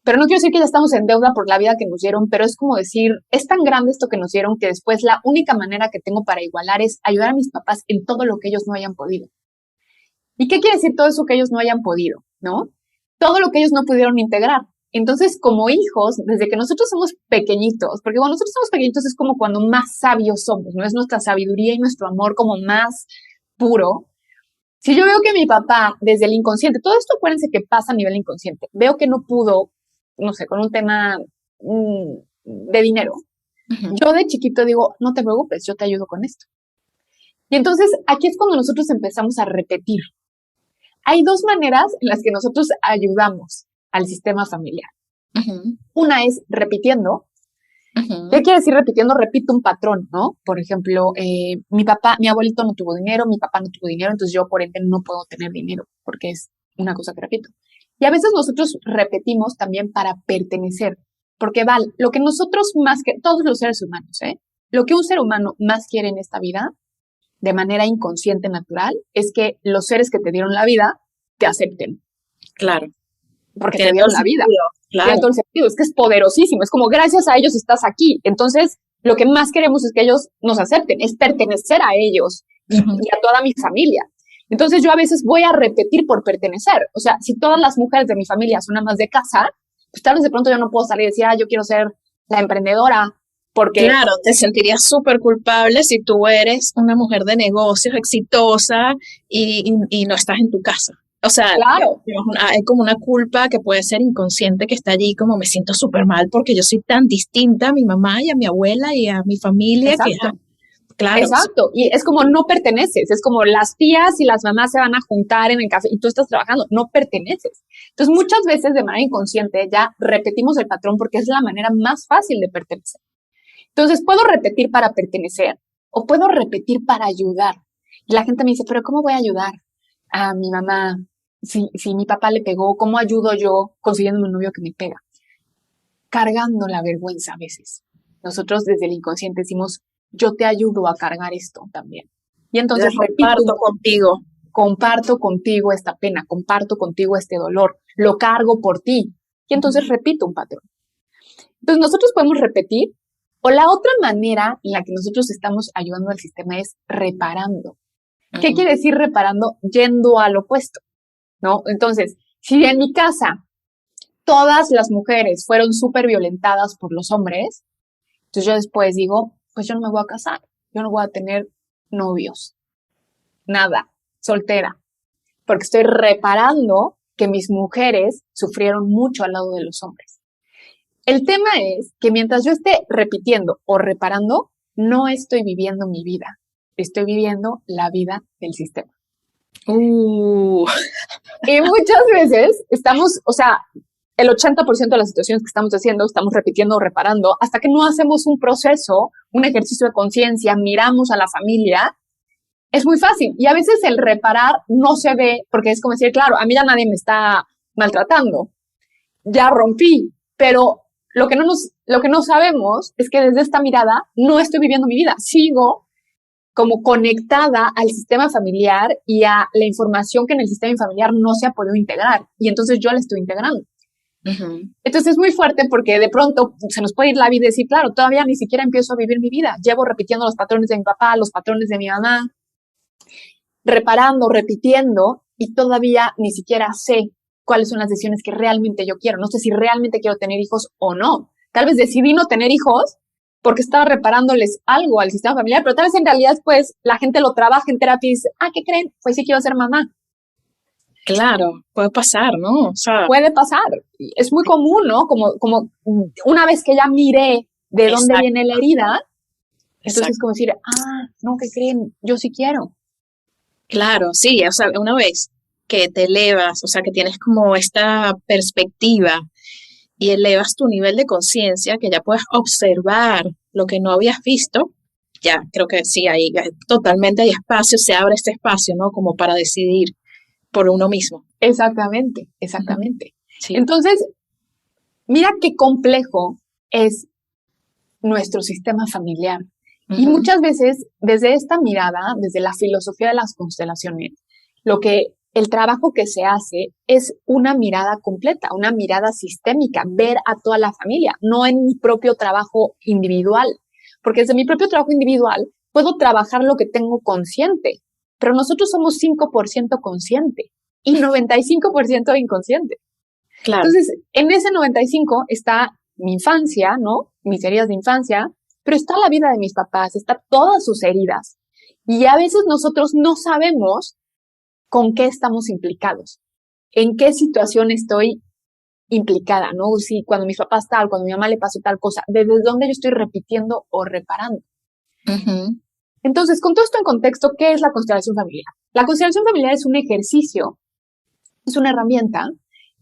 pero no quiero decir que ya estamos en deuda por la vida que nos dieron, pero es como decir, es tan grande esto que nos dieron que después la única manera que tengo para igualar es ayudar a mis papás en todo lo que ellos no hayan podido. ¿Y qué quiere decir todo eso que ellos no hayan podido? ¿No? Todo lo que ellos no pudieron integrar. Entonces, como hijos, desde que nosotros somos pequeñitos, porque cuando nosotros somos pequeñitos es como cuando más sabios somos, ¿no? Es nuestra sabiduría y nuestro amor como más puro. Si yo veo que mi papá, desde el inconsciente, todo esto acuérdense que pasa a nivel inconsciente, veo que no pudo, no sé, con un tema de dinero, yo de chiquito digo, no te preocupes, yo te ayudo con esto. Y entonces aquí es cuando nosotros empezamos a repetir. Hay dos maneras en las que nosotros ayudamos al sistema familiar. Una es repitiendo. ¿Qué quiere decir repitiendo? Repito un patrón, ¿no? Por ejemplo, mi abuelito no tuvo dinero, mi papá no tuvo dinero, entonces yo por ende no puedo tener dinero, porque es una cosa que repito. Y a veces nosotros repetimos también para pertenecer, porque lo que nosotros más que, todos los seres humanos, lo que un ser humano más quiere en esta vida, de manera inconsciente, natural, es que los seres que te dieron la vida te acepten. Claro. Porque te dieron la vida. Claro. Tiene todo el sentido. Es que es poderosísimo. Es como gracias a ellos estás aquí. Entonces, lo que más queremos es que ellos nos acepten, es pertenecer a ellos y a toda mi familia. Entonces, yo a veces voy a repetir por pertenecer. O sea, si todas las mujeres de mi familia son amas de casa, pues tal vez de pronto yo no puedo salir y decir, yo quiero ser la emprendedora. Porque, claro, te sentirías súper culpable si tú eres una mujer de negocios exitosa y no estás en tu casa. O sea, claro, hay como una culpa que puede ser inconsciente que está allí, como me siento súper mal porque yo soy tan distinta a mi mamá y a mi abuela y a mi familia. Exacto. Claro. Exacto, y es como no perteneces, es como las tías y las mamás se van a juntar en el café y tú estás trabajando, no perteneces. Entonces muchas veces de manera inconsciente ya repetimos el patrón porque es la manera más fácil de pertenecer. Entonces puedo repetir para pertenecer o puedo repetir para ayudar. Y la gente me dice, pero ¿cómo voy a ayudar a mi mamá si mi papá le pegó? ¿Cómo ayudo yo consiguiendo un novio que me pega? Cargando la vergüenza a veces. Nosotros desde el inconsciente decimos, yo te ayudo a cargar esto también. Y entonces comparto contigo esta pena, comparto contigo este dolor, lo cargo por ti. Y entonces repito un patrón. Entonces nosotros podemos repetir, o la otra manera en la que nosotros estamos ayudando al sistema es reparando. ¿Qué quiere decir reparando? Yendo al opuesto, ¿no? Entonces, si en mi casa todas las mujeres fueron súper violentadas por los hombres, entonces yo después digo, pues yo no me voy a casar, yo no voy a tener novios, nada, soltera, porque estoy reparando que mis mujeres sufrieron mucho al lado de los hombres. El tema es que mientras yo esté repitiendo o reparando, no estoy viviendo mi vida, estoy viviendo la vida del sistema. Y muchas veces estamos, o sea, el 80% de las situaciones que estamos haciendo, estamos repitiendo o reparando, hasta que no hacemos un proceso, un ejercicio de conciencia, miramos a la familia, es muy fácil. Y a veces el reparar no se ve, porque es como decir, claro, a mí ya nadie me está maltratando, ya rompí, pero lo que no sabemos es que desde esta mirada no estoy viviendo mi vida, sigo como conectada al sistema familiar y a la información que en el sistema familiar no se ha podido integrar. Y entonces yo la estoy integrando. Entonces es muy fuerte porque de pronto se nos puede ir la vida y decir, claro, todavía ni siquiera empiezo a vivir mi vida. Llevo repitiendo los patrones de mi papá, los patrones de mi mamá, reparando, repitiendo, y todavía ni siquiera sé cuáles son las decisiones que realmente yo quiero. No sé si realmente quiero tener hijos o no. Tal vez decidí no tener hijos porque estaba reparándoles algo al sistema familiar, pero tal vez en realidad pues la gente lo trabaja en terapia y dice, ¿qué creen? Pues sí quiero ser mamá. Claro, puede pasar, ¿no? O sea, puede pasar. Es muy común, ¿no? Como una vez que ya miré de dónde viene la herida, entonces es como decir, no, ¿qué creen? Yo sí quiero. Claro, sí, o sea, una vez que te elevas, o sea, que tienes como esta perspectiva y elevas tu nivel de conciencia, que ya puedes observar lo que no habías visto, ya creo que sí, ahí totalmente hay espacio, se abre este espacio, ¿no? Como para decidir por uno mismo. Exactamente. Sí. Entonces, mira qué complejo es nuestro sistema familiar. Uh-huh. Y muchas veces, desde esta mirada, desde la filosofía de las constelaciones, el trabajo que se hace es una mirada completa, una mirada sistémica, ver a toda la familia, no en mi propio trabajo individual, porque desde mi propio trabajo individual puedo trabajar lo que tengo consciente, pero nosotros somos 5% consciente y 95% inconsciente. Claro. Entonces, en ese 95 está mi infancia, ¿no? Mis heridas de infancia, pero está la vida de mis papás, está todas sus heridas. Y a veces nosotros no sabemos con qué estamos implicados, en qué situación estoy implicada, ¿no? Si cuando mis papás tal, cuando a mi mamá le pasó tal cosa, desde dónde yo estoy repitiendo o reparando. Uh-huh. Entonces, con todo esto en contexto, ¿qué es la constelación familiar? La constelación familiar es un ejercicio, es una herramienta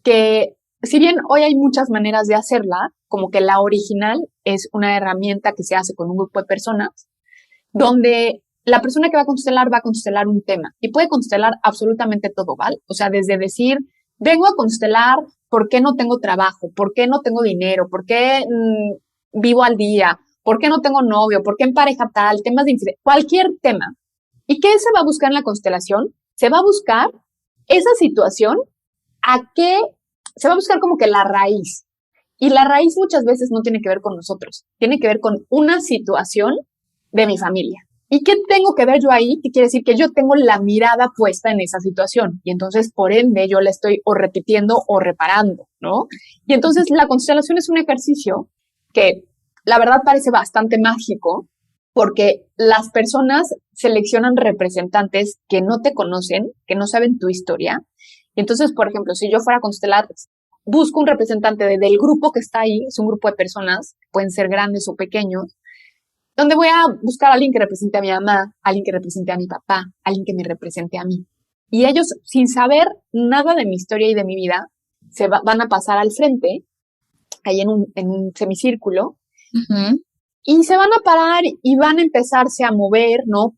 que, si bien hoy hay muchas maneras de hacerla, como que la original es una herramienta que se hace con un grupo de personas, donde la persona que va a constelar un tema y puede constelar absolutamente todo, ¿vale? O sea, desde decir, vengo a constelar por qué no tengo trabajo, por qué no tengo dinero, por qué vivo al día, por qué no tengo novio, por qué en pareja tal, temas de infidelidad, cualquier tema. ¿Y qué se va a buscar en la constelación? Se va a buscar esa situación, se va a buscar como que la raíz. Y la raíz muchas veces no tiene que ver con nosotros, tiene que ver con una situación de mi familia. ¿Y qué tengo que ver yo ahí? ¿Qué quiere decir? Que yo tengo la mirada puesta en esa situación y entonces, por ende, yo la estoy o repitiendo o reparando, ¿no? Y entonces la constelación es un ejercicio que la verdad parece bastante mágico porque las personas seleccionan representantes que no te conocen, que no saben tu historia. Y entonces, por ejemplo, si yo fuera a constelar, busco un representante del grupo que está ahí, es un grupo de personas, pueden ser grandes o pequeños, donde voy a buscar a alguien que represente a mi mamá, alguien que represente a mi papá, alguien que me represente a mí. Y ellos, sin saber nada de mi historia y de mi vida, van a pasar al frente, ahí en un semicírculo, uh-huh. y se van a parar y van a empezarse a mover, ¿no?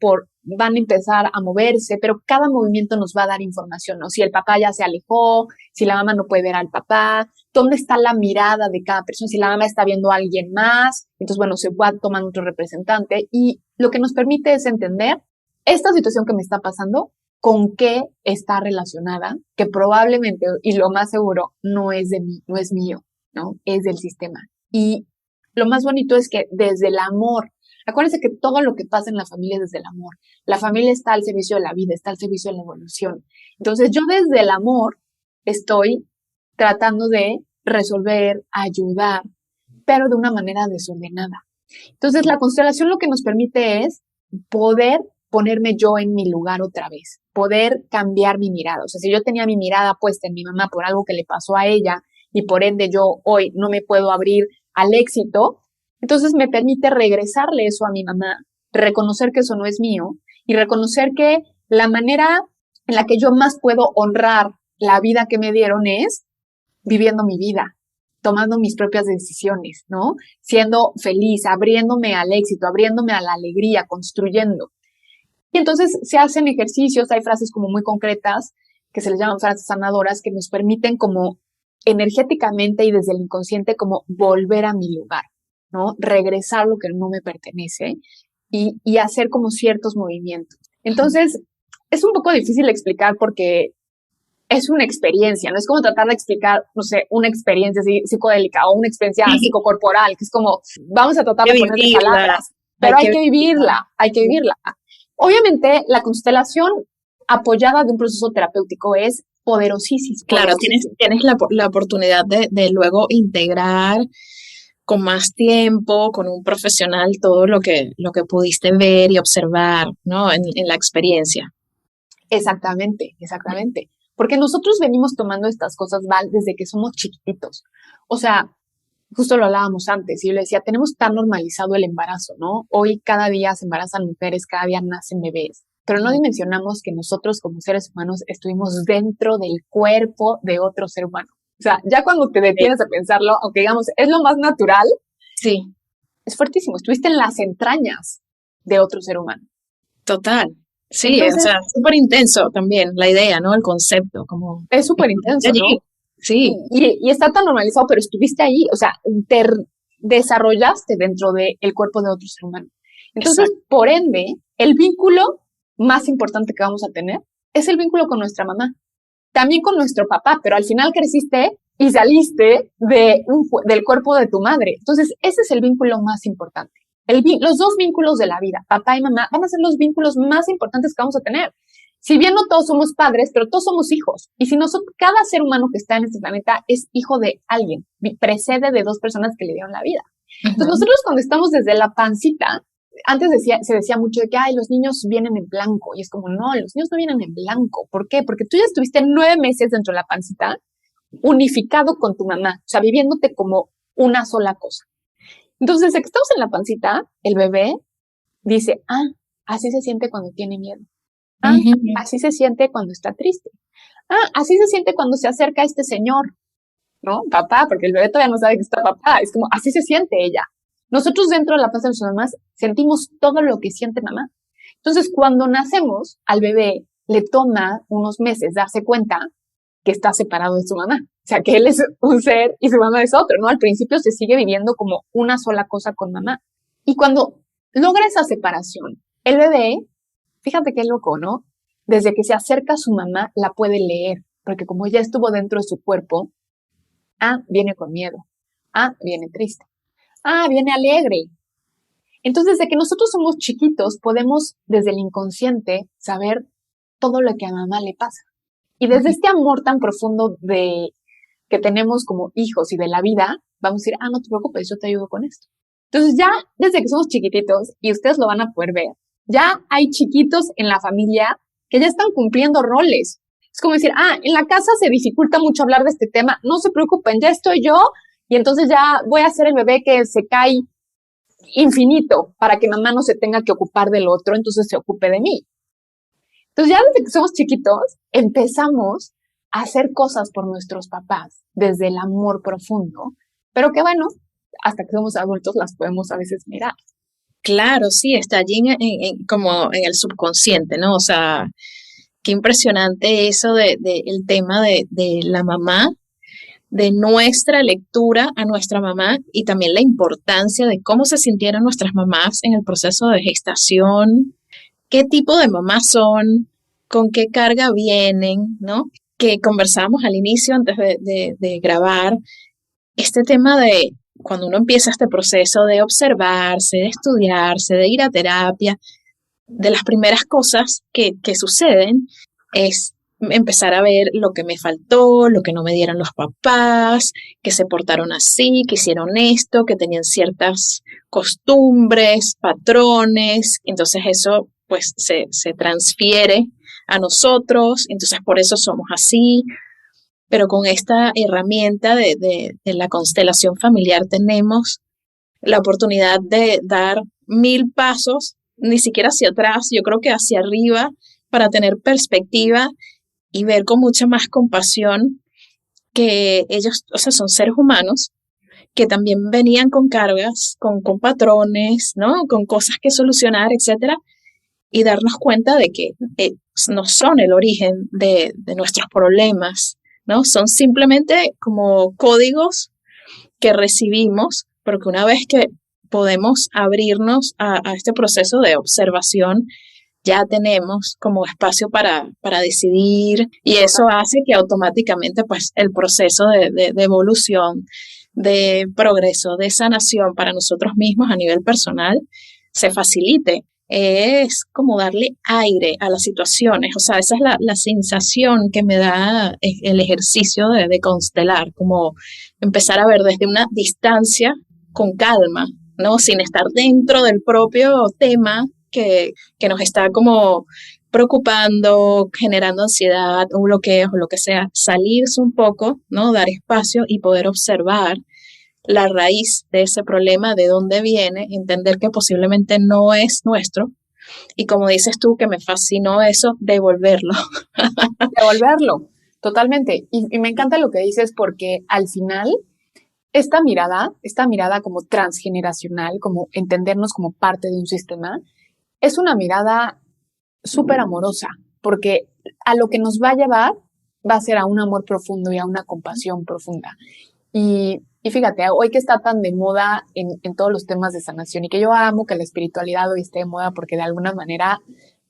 Van a empezar a moverse, pero cada movimiento nos va a dar información, ¿no? Si el papá ya se alejó, si la mamá no puede ver al papá, dónde está la mirada de cada persona, si la mamá está viendo a alguien más, entonces, bueno, se va tomando otro representante y lo que nos permite es entender esta situación que me está pasando, con qué está relacionada, que probablemente, y lo más seguro, no es de mí, no es mío, ¿no? Es del sistema. Y lo más bonito es que desde el amor, acuérdense que todo lo que pasa en la familia es desde el amor. La familia está al servicio de la vida, está al servicio de la evolución. Entonces yo desde el amor estoy tratando de resolver, ayudar, pero de una manera desordenada. Entonces la constelación lo que nos permite es poder ponerme yo en mi lugar otra vez, poder cambiar mi mirada. O sea, si yo tenía mi mirada puesta en mi mamá por algo que le pasó a ella y por ende yo hoy no me puedo abrir al éxito, entonces me permite regresarle eso a mi mamá, reconocer que eso no es mío y reconocer que la manera en la que yo más puedo honrar la vida que me dieron es viviendo mi vida, tomando mis propias decisiones, ¿no? Siendo feliz, abriéndome al éxito, abriéndome a la alegría, construyendo. Y entonces se hacen ejercicios, hay frases como muy concretas que se les llaman frases sanadoras que nos permiten como energéticamente y desde el inconsciente como volver a mi lugar, ¿no? Regresar lo que no me pertenece y hacer como ciertos movimientos. Entonces, es un poco difícil de explicar porque es una experiencia, no es como tratar de explicar, no sé, una experiencia psicodélica o una experiencia psicocorporal, que es como, vamos a tratar de ponerle palabras, pero hay que vivirla. Obviamente, la constelación apoyada de un proceso terapéutico es poderosísimo. Claro, tienes la oportunidad de luego integrar con más tiempo, con un profesional, todo lo que pudiste ver y observar, ¿no? En la experiencia. Exactamente. Porque nosotros venimos tomando estas cosas, Val, desde que somos chiquititos. O sea, justo lo hablábamos antes, y yo le decía, tenemos tan normalizado el embarazo, ¿no? Hoy cada día se embarazan mujeres, cada día nacen bebés, pero no dimensionamos que nosotros como seres humanos estuvimos dentro del cuerpo de otro ser humano. O sea, ya cuando te detienes a pensarlo, aunque digamos, es lo más natural, sí, es fuertísimo, estuviste en las entrañas de otro ser humano. Total. Sí, entonces, o sea, súper intenso también la idea, ¿no? El concepto, como... Es súper intenso, ¿no? Sí. Y está tan normalizado, pero estuviste ahí, o sea, desarrollaste dentro del cuerpo de otro ser humano. Entonces, por ende, el vínculo más importante que vamos a tener es el vínculo con nuestra mamá, también con nuestro papá, pero al final creciste y saliste del cuerpo de tu madre. Entonces, ese es el vínculo más importante. Los dos vínculos de la vida, papá y mamá, van a ser los vínculos más importantes que vamos a tener. Si bien no todos somos padres, pero todos somos hijos. Y si nosotros, cada ser humano que está en este planeta es hijo de alguien, precede de dos personas que le dieron la vida. Entonces, nosotros cuando estamos desde la pancita, antes se decía mucho de que, ay, los niños vienen en blanco. Y es como, no, los niños no vienen en blanco. ¿Por qué? Porque tú ya estuviste 9 meses dentro de la pancita, unificado con tu mamá, o sea, viviéndote como una sola cosa. Entonces, desde que estamos en la pancita, el bebé dice, así se siente cuando tiene miedo. Así se siente cuando está triste. Así se siente cuando se acerca a este señor, ¿no? Papá, porque el bebé todavía no sabe que está papá. Es como, así se siente ella. Nosotros dentro de la panza de nuestras mamás sentimos todo lo que siente mamá. Entonces, cuando nacemos, al bebé le toma unos meses darse cuenta que está separado de su mamá. O sea, que él es un ser y su mamá es otro, ¿no? Al principio se sigue viviendo como una sola cosa con mamá. Y cuando logra esa separación, el bebé, fíjate qué loco, ¿no? Desde que se acerca a su mamá, la puede leer, porque como ya estuvo dentro de su cuerpo, viene con miedo, viene triste, viene alegre. Entonces, desde que nosotros somos chiquitos, podemos desde el inconsciente saber todo lo que a mamá le pasa. Y desde este amor tan profundo que tenemos como hijos y de la vida, vamos a decir, no te preocupes, yo te ayudo con esto. Entonces ya desde que somos chiquititos, y ustedes lo van a poder ver, ya hay chiquitos en la familia que ya están cumpliendo roles. Es como decir, en la casa se dificulta mucho hablar de este tema, no se preocupen, ya estoy yo, y entonces ya voy a ser el bebé que se cae infinito para que mamá no se tenga que ocupar del otro, entonces se ocupe de mí. Entonces ya desde que somos chiquitos empezamos a hacer cosas por nuestros papás desde el amor profundo, pero que bueno, hasta que somos adultos las podemos a veces mirar. Claro, sí, está allí como en el subconsciente, ¿no? O sea, qué impresionante eso el tema de la mamá, de nuestra lectura a nuestra mamá y también la importancia de cómo se sintieron nuestras mamás en el proceso de gestación, qué tipo de mamás son, con qué carga vienen, ¿no? Que conversábamos al inicio antes de grabar, este tema de cuando uno empieza este proceso de observarse, de estudiarse, de ir a terapia, de las primeras cosas que suceden es empezar a ver lo que me faltó, lo que no me dieron los papás, que se portaron así, que hicieron esto, que tenían ciertas costumbres, patrones, entonces eso pues se transfiere a nosotros, entonces por eso somos así, pero con esta herramienta de la constelación familiar tenemos la oportunidad de dar 1000 pasos, ni siquiera hacia atrás, yo creo que hacia arriba, para tener perspectiva y ver con mucha más compasión que ellos, o sea, son seres humanos que también venían con cargas, con patrones, ¿no? Con cosas que solucionar, etcétera, y darnos cuenta de que no son el origen de nuestros problemas, ¿no? Son simplemente como códigos que recibimos, porque una vez que podemos abrirnos a este proceso de observación, ya tenemos como espacio para decidir y eso hace que automáticamente pues el proceso de evolución, de progreso, de sanación para nosotros mismos a nivel personal se facilite. Es como darle aire a las situaciones, o sea, esa es la sensación que me da el ejercicio de constelar, como empezar a ver desde una distancia con calma, ¿no? Sin estar dentro del propio tema que nos está como preocupando, generando ansiedad o bloqueos o lo que sea, salirse un poco, ¿no? Dar espacio y poder observar la raíz de ese problema, de dónde viene, entender que posiblemente no es nuestro y como dices tú, que me fascinó eso, devolverlo. Devolverlo, totalmente. Y me encanta lo que dices porque al final esta mirada como transgeneracional, como entendernos como parte de un sistema, es una mirada súper amorosa, porque a lo que nos va a llevar va a ser a un amor profundo y a una compasión profunda. Y Y fíjate, hoy que está tan de moda en todos los temas de sanación y que yo amo que la espiritualidad hoy esté de moda porque de alguna manera,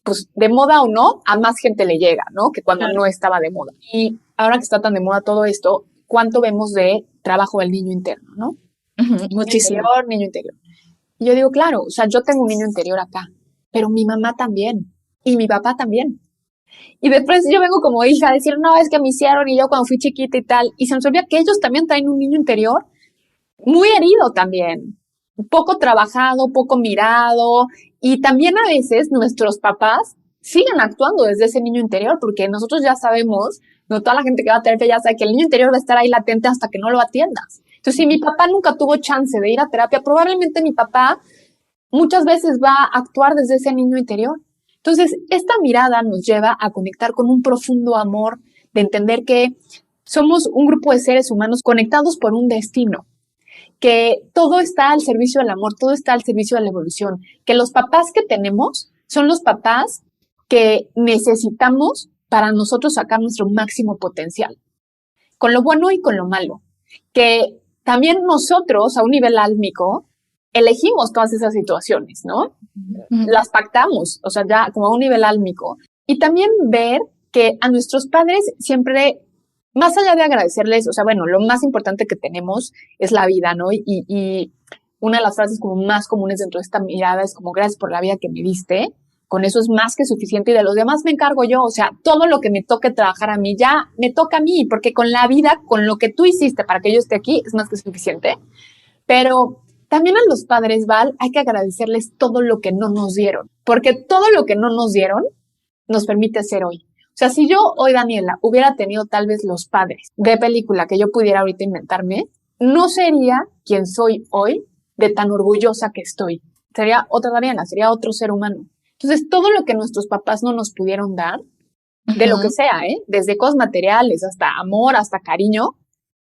pues de moda o no, a más gente le llega, ¿no? Que cuando no estaba de moda. Y ahora que está tan de moda todo esto, ¿cuánto vemos de trabajo del niño interno, no? Muchísimo. Niño interior. Y yo digo, claro, o sea, yo tengo un niño interior acá, pero mi mamá también y mi papá también. Y después yo vengo como hija a decir, no, es que me hicieron y yo cuando fui chiquita y tal. Y se nos olvida que ellos también traen un niño interior muy herido también, poco trabajado, poco mirado. Y también a veces nuestros papás siguen actuando desde ese niño interior porque nosotros ya sabemos, no toda la gente que va a terapia ya sabe que el niño interior va a estar ahí latente hasta que no lo atiendas. Entonces, si mi papá nunca tuvo chance de ir a terapia, probablemente mi papá muchas veces va a actuar desde ese niño interior. Entonces, esta mirada nos lleva a conectar con un profundo amor, de entender que somos un grupo de seres humanos conectados por un destino, que todo está al servicio del amor, todo está al servicio de la evolución, que los papás que tenemos son los papás que necesitamos para nosotros sacar nuestro máximo potencial, con lo bueno y con lo malo, que también nosotros a un nivel álmico elegimos todas esas situaciones, ¿no? Las pactamos, o sea, ya como a un nivel álmico. Y también ver que a nuestros padres siempre, más allá de agradecerles, o sea, bueno, lo más importante que tenemos es la vida, ¿no? Y una de las frases como más comunes dentro de esta mirada es como, gracias por la vida que me diste. Con eso es más que suficiente y de los demás me encargo yo. O sea, todo lo que me toque trabajar a mí ya me toca a mí, porque con la vida, con lo que tú hiciste para que yo esté aquí, es más que suficiente. Pero también a los padres, Val, hay que agradecerles todo lo que no nos dieron, porque todo lo que no nos dieron nos permite ser hoy. O sea, si yo hoy, Daniela, hubiera tenido tal vez los padres de película que yo pudiera ahorita inventarme, no sería quien soy hoy de tan orgullosa que estoy. Sería otra Daniela, sería otro ser humano. Entonces, todo lo que nuestros papás no nos pudieron dar, de lo que sea, desde cosas materiales hasta amor, hasta cariño,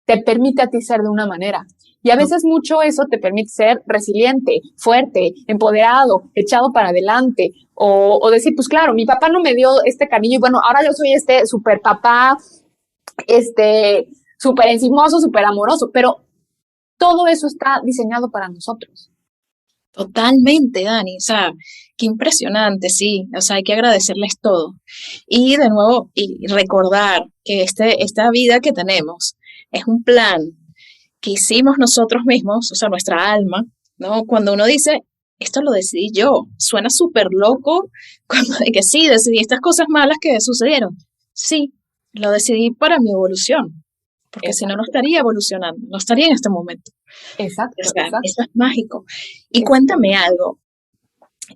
te permite a ti ser de una manera. Y a veces mucho eso te permite ser resiliente, fuerte, empoderado, echado para adelante. O decir, pues claro, mi papá no me dio este cariño y bueno, ahora yo soy este super papá, súper encimoso, súper amoroso, pero todo eso está diseñado para nosotros. Totalmente, Dani. O sea, qué impresionante, sí. O sea, hay que agradecerles todo. Y de nuevo, y recordar que esta vida que tenemos es un plan que hicimos nosotros mismos, o sea, nuestra alma, ¿no? Cuando uno dice, esto lo decidí yo, suena súper loco cuando de que sí, decidí estas cosas malas que sucedieron. Sí, lo decidí para mi evolución, porque Exacto. si no, no estaría evolucionando, no estaría en este momento. Exacto, O sea, exacto. eso es mágico. Y cuéntame algo,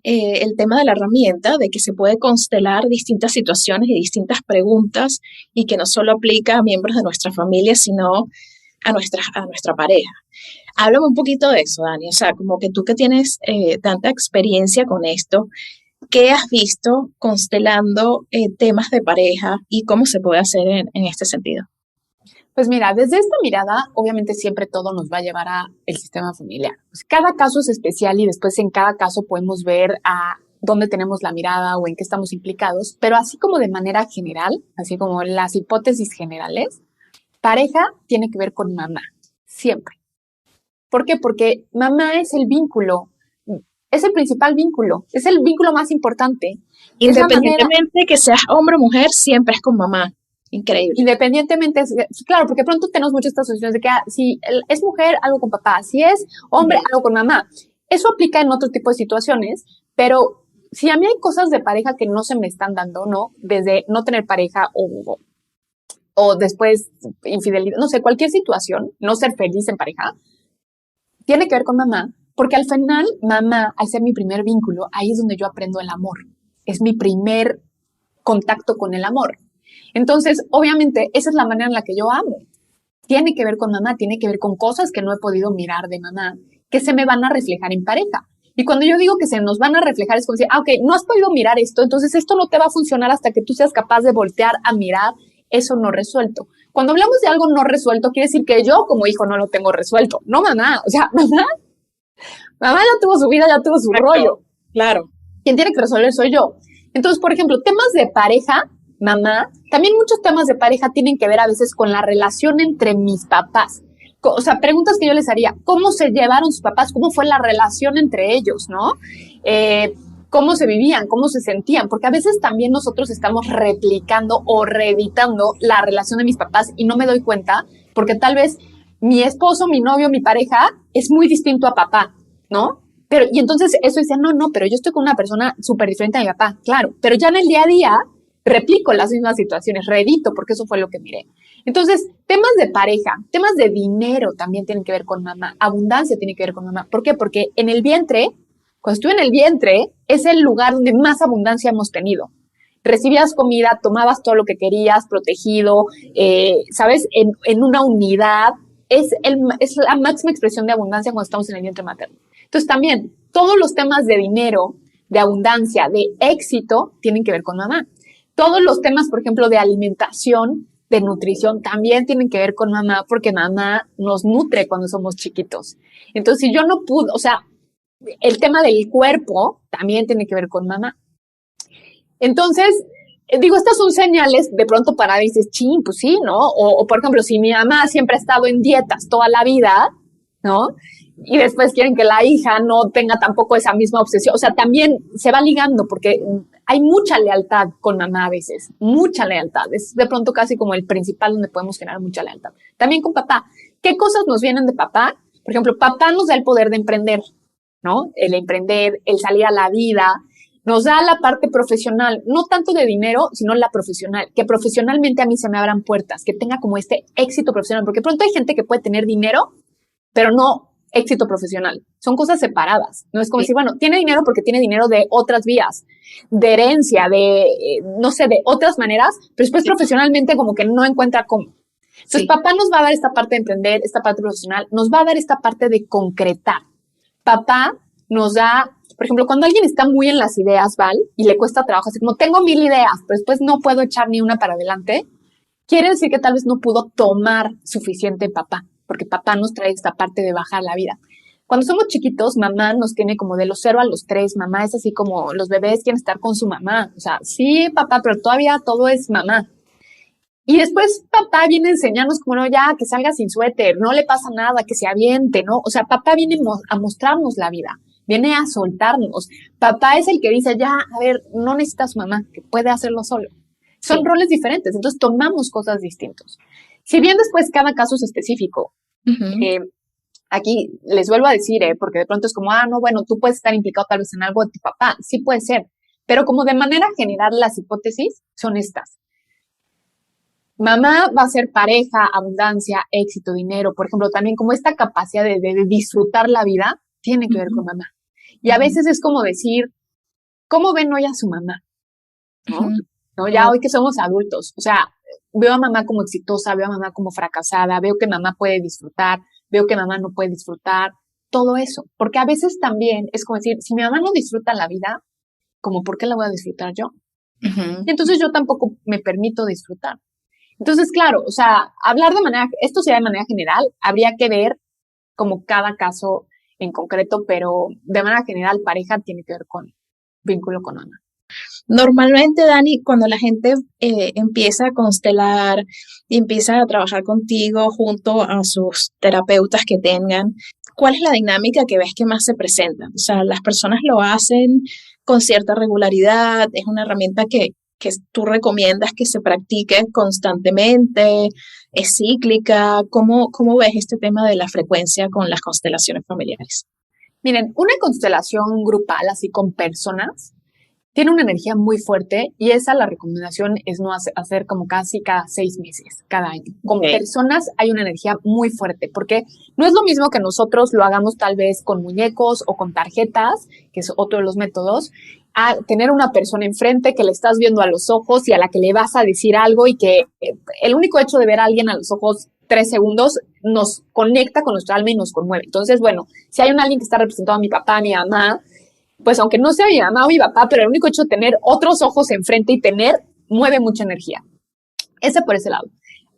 el tema de la herramienta, de que se puede constelar distintas situaciones y distintas preguntas y que no solo aplica a miembros de nuestra familia, sino a nuestra pareja. Háblame un poquito de eso, Dani. O sea, como que tú que tienes tanta experiencia con esto, ¿qué has visto constelando temas de pareja y cómo se puede hacer en este sentido? Pues mira, desde esta mirada, obviamente siempre todo nos va a llevar a el sistema familiar. Pues cada caso es especial y después en cada caso podemos ver a dónde tenemos la mirada o en qué estamos implicados, pero así como de manera general, así como las hipótesis generales, pareja tiene que ver con mamá, siempre. ¿Por qué? Porque mamá es el vínculo, es el principal vínculo, es el vínculo más importante. Independientemente que seas hombre o mujer, siempre es con mamá. Increíble. Independientemente, claro, porque pronto tenemos muchas estas situaciones de que si es mujer, algo con papá, si es hombre, algo con mamá. Eso aplica en otro tipo de situaciones, pero si a mí hay cosas de pareja que no se me están dando, ¿no? Desde no tener pareja o después infidelidad, no sé, cualquier situación, no ser feliz en pareja, tiene que ver con mamá, porque al final, mamá, al ser mi primer vínculo, ahí es donde yo aprendo el amor. Es mi primer contacto con el amor. Entonces, obviamente, esa es la manera en la que yo amo. Tiene que ver con mamá, tiene que ver con cosas que no he podido mirar de mamá, que se me van a reflejar en pareja. Y cuando yo digo que se nos van a reflejar, es como decir, ok, no has podido mirar esto, entonces esto no te va a funcionar hasta que tú seas capaz de voltear a mirar eso no resuelto. Cuando hablamos de algo no resuelto, quiere decir que yo como hijo no lo tengo resuelto. No, mamá. O sea, mamá ya tuvo su vida, ya tuvo su rollo. Claro. Quien tiene que resolver soy yo. Entonces, por ejemplo, temas de pareja, mamá, también muchos temas de pareja tienen que ver a veces con la relación entre mis papás, o sea, preguntas que yo les haría, ¿cómo se llevaron sus papás? ¿Cómo fue la relación entre ellos, no? ¿Cómo se vivían? ¿Cómo se sentían? Porque a veces también nosotros estamos replicando o reeditando la relación de mis papás y no me doy cuenta, porque tal vez mi esposo, mi novio, mi pareja es muy distinto a papá, ¿no? Pero, y entonces eso decía, no, pero yo estoy con una persona súper diferente a mi papá, claro, pero ya en el día a día replico las mismas situaciones, reedito, porque eso fue lo que miré. Entonces, temas de pareja, temas de dinero también tienen que ver con mamá, abundancia tiene que ver con mamá. ¿Por qué? Porque en el vientre, cuando estuve en el vientre, es el lugar donde más abundancia hemos tenido. Recibías comida, tomabas todo lo que querías, protegido, ¿sabes? En una unidad. Es la máxima expresión de abundancia cuando estamos en el vientre materno. Entonces, también, todos los temas de dinero, de abundancia, de éxito, tienen que ver con mamá. Todos los temas, por ejemplo, de alimentación, de nutrición, también tienen que ver con mamá, porque mamá nos nutre cuando somos chiquitos. Entonces, si yo no pude, o sea, el tema del cuerpo también tiene que ver con mamá. Entonces, digo, estas son señales de pronto para dices, ching, pues sí, ¿no? O, por ejemplo, si mi mamá siempre ha estado en dietas toda la vida, ¿no? Y después quieren que la hija no tenga tampoco esa misma obsesión. O sea, también se va ligando porque hay mucha lealtad con mamá a veces, mucha lealtad. Es de pronto casi como el principal donde podemos generar mucha lealtad. También con papá. ¿Qué cosas nos vienen de papá? Por ejemplo, papá nos da el poder de emprender, ¿no? El emprender, el salir a la vida, nos da la parte profesional, no tanto de dinero, sino la profesional, que profesionalmente a mí se me abran puertas, que tenga como este éxito profesional, porque pronto hay gente que puede tener dinero, pero no éxito profesional. Son cosas separadas. No es como decir, bueno, tiene dinero porque tiene dinero de otras vías, de herencia, de, no sé, de otras maneras, pero después profesionalmente como que no encuentra cómo. Entonces, papá nos va a dar esta parte de emprender, esta parte profesional, nos va a dar esta parte de concretar. Papá nos da, por ejemplo, cuando alguien está muy en las ideas, Val, y le cuesta trabajo, así como tengo 1000 ideas, pero después no puedo echar ni una para adelante, quiere decir que tal vez no pudo tomar suficiente papá, porque papá nos trae esta parte de bajar la vida. Cuando somos chiquitos, mamá nos tiene como de los 0 a los 3, mamá es así como los bebés quieren estar con su mamá, o sea, sí, papá, pero todavía todo es mamá. Y después papá viene a enseñarnos como, no, ya, que salga sin suéter, no le pasa nada, que se aviente, ¿no? O sea, papá viene a mostrarnos la vida, viene a soltarnos. Papá es el que dice, ya, a ver, no necesitas mamá, que puede hacerlo solo. Son roles diferentes, entonces tomamos cosas distintas. Si bien después cada caso es específico, aquí les vuelvo a decir, porque de pronto es como, no, bueno, tú puedes estar implicado tal vez en algo de tu papá, sí puede ser, pero como de manera general las hipótesis son estas. Mamá va a ser pareja, abundancia, éxito, dinero, por ejemplo, también como esta capacidad de disfrutar la vida tiene que ver con mamá. Y a veces es como decir, ¿cómo ven hoy a su mamá? ¿No? Ya hoy que somos adultos, o sea, veo a mamá como exitosa, veo a mamá como fracasada, veo que mamá puede disfrutar, veo que mamá no puede disfrutar, todo eso. Porque a veces también es como decir, si mi mamá no disfruta la vida, como ¿por qué la voy a disfrutar yo? Y entonces yo tampoco me permito disfrutar. Entonces, claro, o sea, hablar de manera, esto sería de manera general, habría que ver como cada caso en concreto, pero de manera general, pareja tiene que ver con vínculo con mamá. Normalmente, Dani, cuando la gente empieza a constelar y empieza a trabajar contigo junto a sus terapeutas que tengan, ¿cuál es la dinámica que ves que más se presenta? O sea, las personas lo hacen con cierta regularidad, es una herramienta que tú recomiendas que se practique constantemente, es cíclica. ¿Cómo ves este tema de la frecuencia con las constelaciones familiares? Miren, una constelación grupal, así con personas, tiene una energía muy fuerte y esa la recomendación es no hacer como casi cada 6 meses, cada año. Con personas hay una energía muy fuerte porque no es lo mismo que nosotros lo hagamos tal vez con muñecos o con tarjetas, que es otro de los métodos, a tener una persona enfrente que le estás viendo a los ojos y a la que le vas a decir algo y que el único hecho de ver a alguien a los ojos 3 segundos nos conecta con nuestra alma y nos conmueve. Entonces, bueno, si hay alguien que está representando a mi papá, a mi mamá, pues aunque no sea mi mamá o mi papá, pero el único hecho de tener otros ojos enfrente y mueve mucha energía. Ese por ese lado.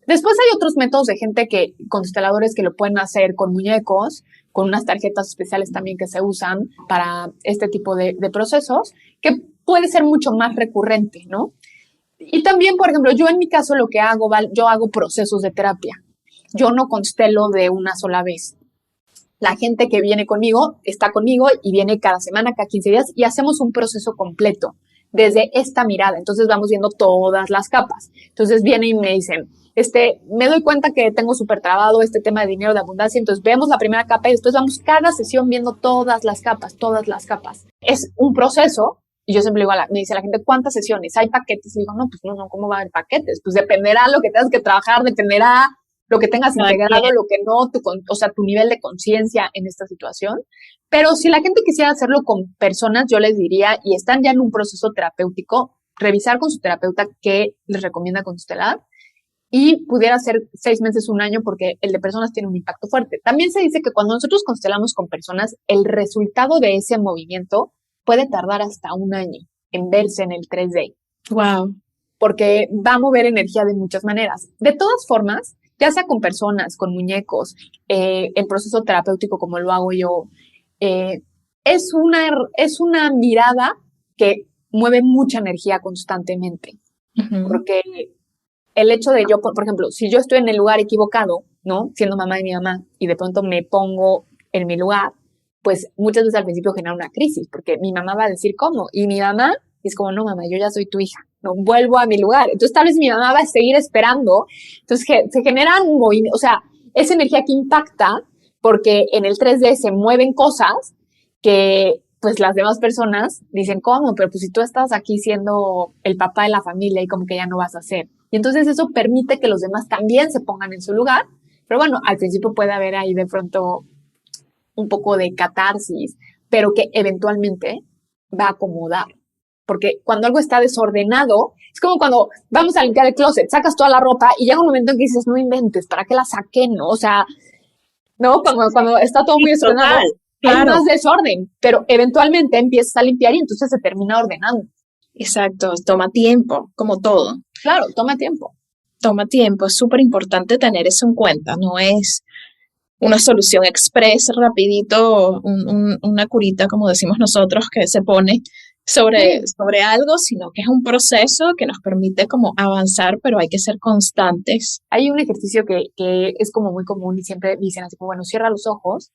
Después hay otros métodos de gente consteladores que lo pueden hacer con muñecos, con unas tarjetas especiales también que se usan para este tipo de procesos, que puede ser mucho más recurrente, ¿no? Y también, por ejemplo, yo en mi caso lo que hago, yo hago procesos de terapia. yo no constelo de una sola vez. La gente que viene conmigo está conmigo y viene cada semana, cada 15 días y hacemos un proceso completo desde esta mirada. Entonces vamos viendo todas las capas. Entonces vienen y me dicen, me doy cuenta que tengo súper trabado este tema de dinero, de abundancia. Entonces vemos la primera capa y después vamos cada sesión viendo todas las capas, todas las capas. Es un proceso. Y yo siempre digo, me dice la gente, ¿cuántas sesiones? ¿Hay paquetes? Y digo, no, pues no, ¿cómo va a haber paquetes? Pues dependerá lo que tengas que trabajar, dependerá lo que tengas integrado, lo que no, tu nivel de conciencia en esta situación. Pero si la gente quisiera hacerlo con personas, yo les diría, y están ya en un proceso terapéutico, revisar con su terapeuta qué les recomienda constelar y pudiera ser 6 meses, 1 año, porque el de personas tiene un impacto fuerte. También se dice que cuando nosotros constelamos con personas, el resultado de ese movimiento puede tardar hasta 1 año en verse en el 3D. Wow. Porque va a mover energía de muchas maneras. De todas formas, ya sea con personas, con muñecos, el proceso terapéutico como lo hago yo, es una mirada que mueve mucha energía constantemente. Porque el hecho de yo, por ejemplo, si yo estoy en el lugar equivocado, ¿no? Siendo mamá de mi mamá, y de pronto me pongo en mi lugar, pues muchas veces al principio genera una crisis, porque mi mamá va a decir, ¿cómo? Y mi mamá es como, no, mamá, yo ya soy tu hija, no vuelvo a mi lugar. Entonces tal vez mi mamá va a seguir esperando. Entonces se generan movimientos, o sea, esa energía que impacta, porque en el 3D se mueven cosas que pues las demás personas dicen, ¿cómo? Pero pues si tú estás aquí siendo el papá de la familia y como que ya no vas a hacer. Y entonces eso permite que los demás también se pongan en su lugar. Pero bueno, al principio puede haber ahí de pronto un poco de catarsis, pero que eventualmente va a acomodar. Porque cuando algo está desordenado, es como cuando vamos a limpiar el closet, sacas toda la ropa y llega un momento en que dices, no inventes, ¿para qué la saqué? ¿No? O sea, ¿no? Cuando está todo muy desordenado, total, claro, hay más desorden, pero eventualmente empiezas a limpiar y entonces se termina ordenando. Exacto, toma tiempo, como todo. Claro, toma tiempo. Toma tiempo, es súper importante tener eso en cuenta, no es una solución express, rapidito, una curita, como decimos nosotros, que se pone sobre algo, sino que es un proceso que nos permite como avanzar, pero hay que ser constantes. Hay un ejercicio que es como muy común y siempre dicen así como, bueno, cierra los ojos,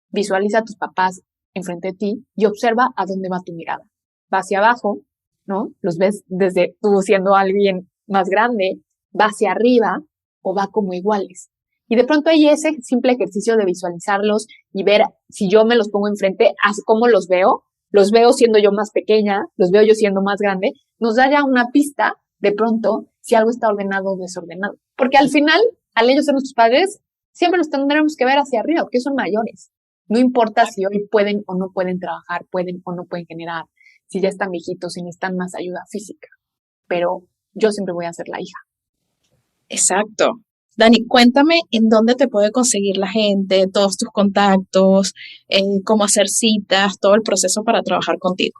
visualiza a tus papás enfrente de ti y observa a dónde va tu mirada. Va hacia abajo, ¿no? Los ves desde tú siendo alguien más grande, va hacia arriba o va como iguales. Y de pronto hay ese simple ejercicio de visualizarlos y ver si yo me los pongo enfrente, cómo los veo siendo yo más pequeña, los veo yo siendo más grande, nos da ya una pista de pronto si algo está ordenado o desordenado. Porque al final, al ellos ser nuestros padres, siempre los tendremos que ver hacia arriba, porque son mayores. No importa si hoy pueden o no pueden trabajar, pueden o no pueden generar, si ya están viejitos, si necesitan más ayuda física. Pero yo siempre voy a ser la hija. Exacto. Dani, cuéntame en dónde te puede conseguir la gente, todos tus contactos, cómo hacer citas, todo el proceso para trabajar contigo.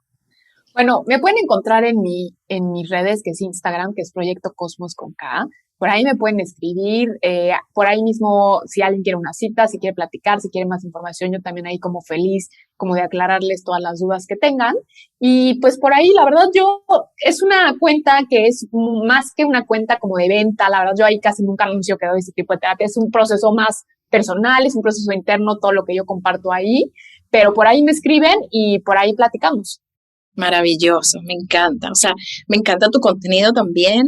Bueno, me pueden encontrar en mis redes, que es Instagram, que es Proyecto Cosmos con K. Por ahí me pueden escribir, por ahí mismo, si alguien quiere una cita, si quiere platicar, si quiere más información, yo también ahí como feliz, como de aclararles todas las dudas que tengan. Y pues por ahí, la verdad, es una cuenta que es más que una cuenta como de venta, la verdad, yo ahí casi nunca anuncio que doy este tipo de terapia, es un proceso más personal, es un proceso interno, todo lo que yo comparto ahí, pero por ahí me escriben y por ahí platicamos. Maravilloso, me encanta, o sea, me encanta tu contenido también.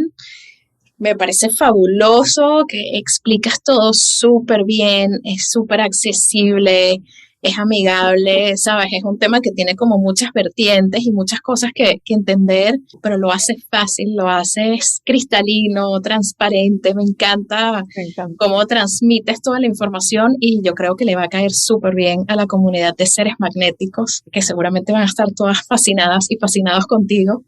Me parece fabuloso que explicas todo súper bien, es súper accesible, es amigable, ¿sabes? Es un tema que tiene como muchas vertientes y muchas cosas que entender, pero lo haces fácil, lo haces cristalino, transparente. Me encanta cómo transmites toda la información y yo creo que le va a caer súper bien a la comunidad de seres magnéticos, que seguramente van a estar todas fascinadas y fascinados contigo.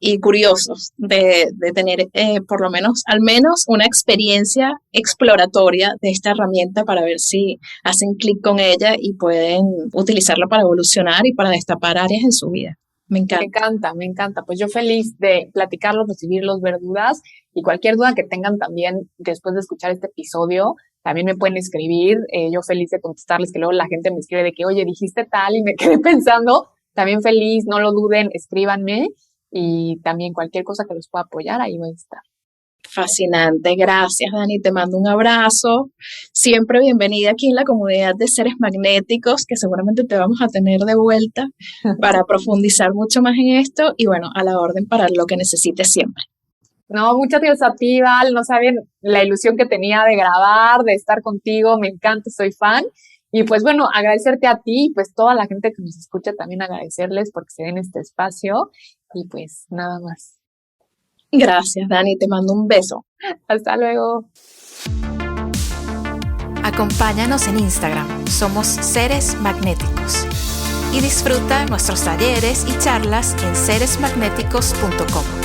Y curiosos de tener por lo menos, al menos una experiencia exploratoria de esta herramienta para ver si hacen clic con ella y pueden utilizarla para evolucionar y para destapar áreas en su vida. Me encanta. Me encanta. Pues yo feliz de platicarlos, recibirlos, ver dudas y cualquier duda que tengan también después de escuchar este episodio, también me pueden escribir. Yo feliz de contestarles, que luego la gente me escribe de que, oye, dijiste tal y me quedé pensando. También feliz, no lo duden, escríbanme. Y también cualquier cosa que los pueda apoyar, ahí voy a estar. Fascinante, gracias Dani, te mando un abrazo, siempre bienvenida aquí en la comunidad de Seres Magnéticos, que seguramente te vamos a tener de vuelta para profundizar mucho más en esto y bueno, a la orden para lo que necesites siempre. No, muchas gracias a ti, Val, no saben la ilusión que tenía de grabar, de estar contigo, me encanta, soy fan. Y pues bueno, agradecerte a ti y pues toda la gente que nos escucha también agradecerles porque se den este espacio y pues nada más. Gracias, Dani, te mando un beso. Hasta luego. Acompáñanos en Instagram, somos Seres Magnéticos. Y disfruta nuestros talleres y charlas en seresmagnéticos.com.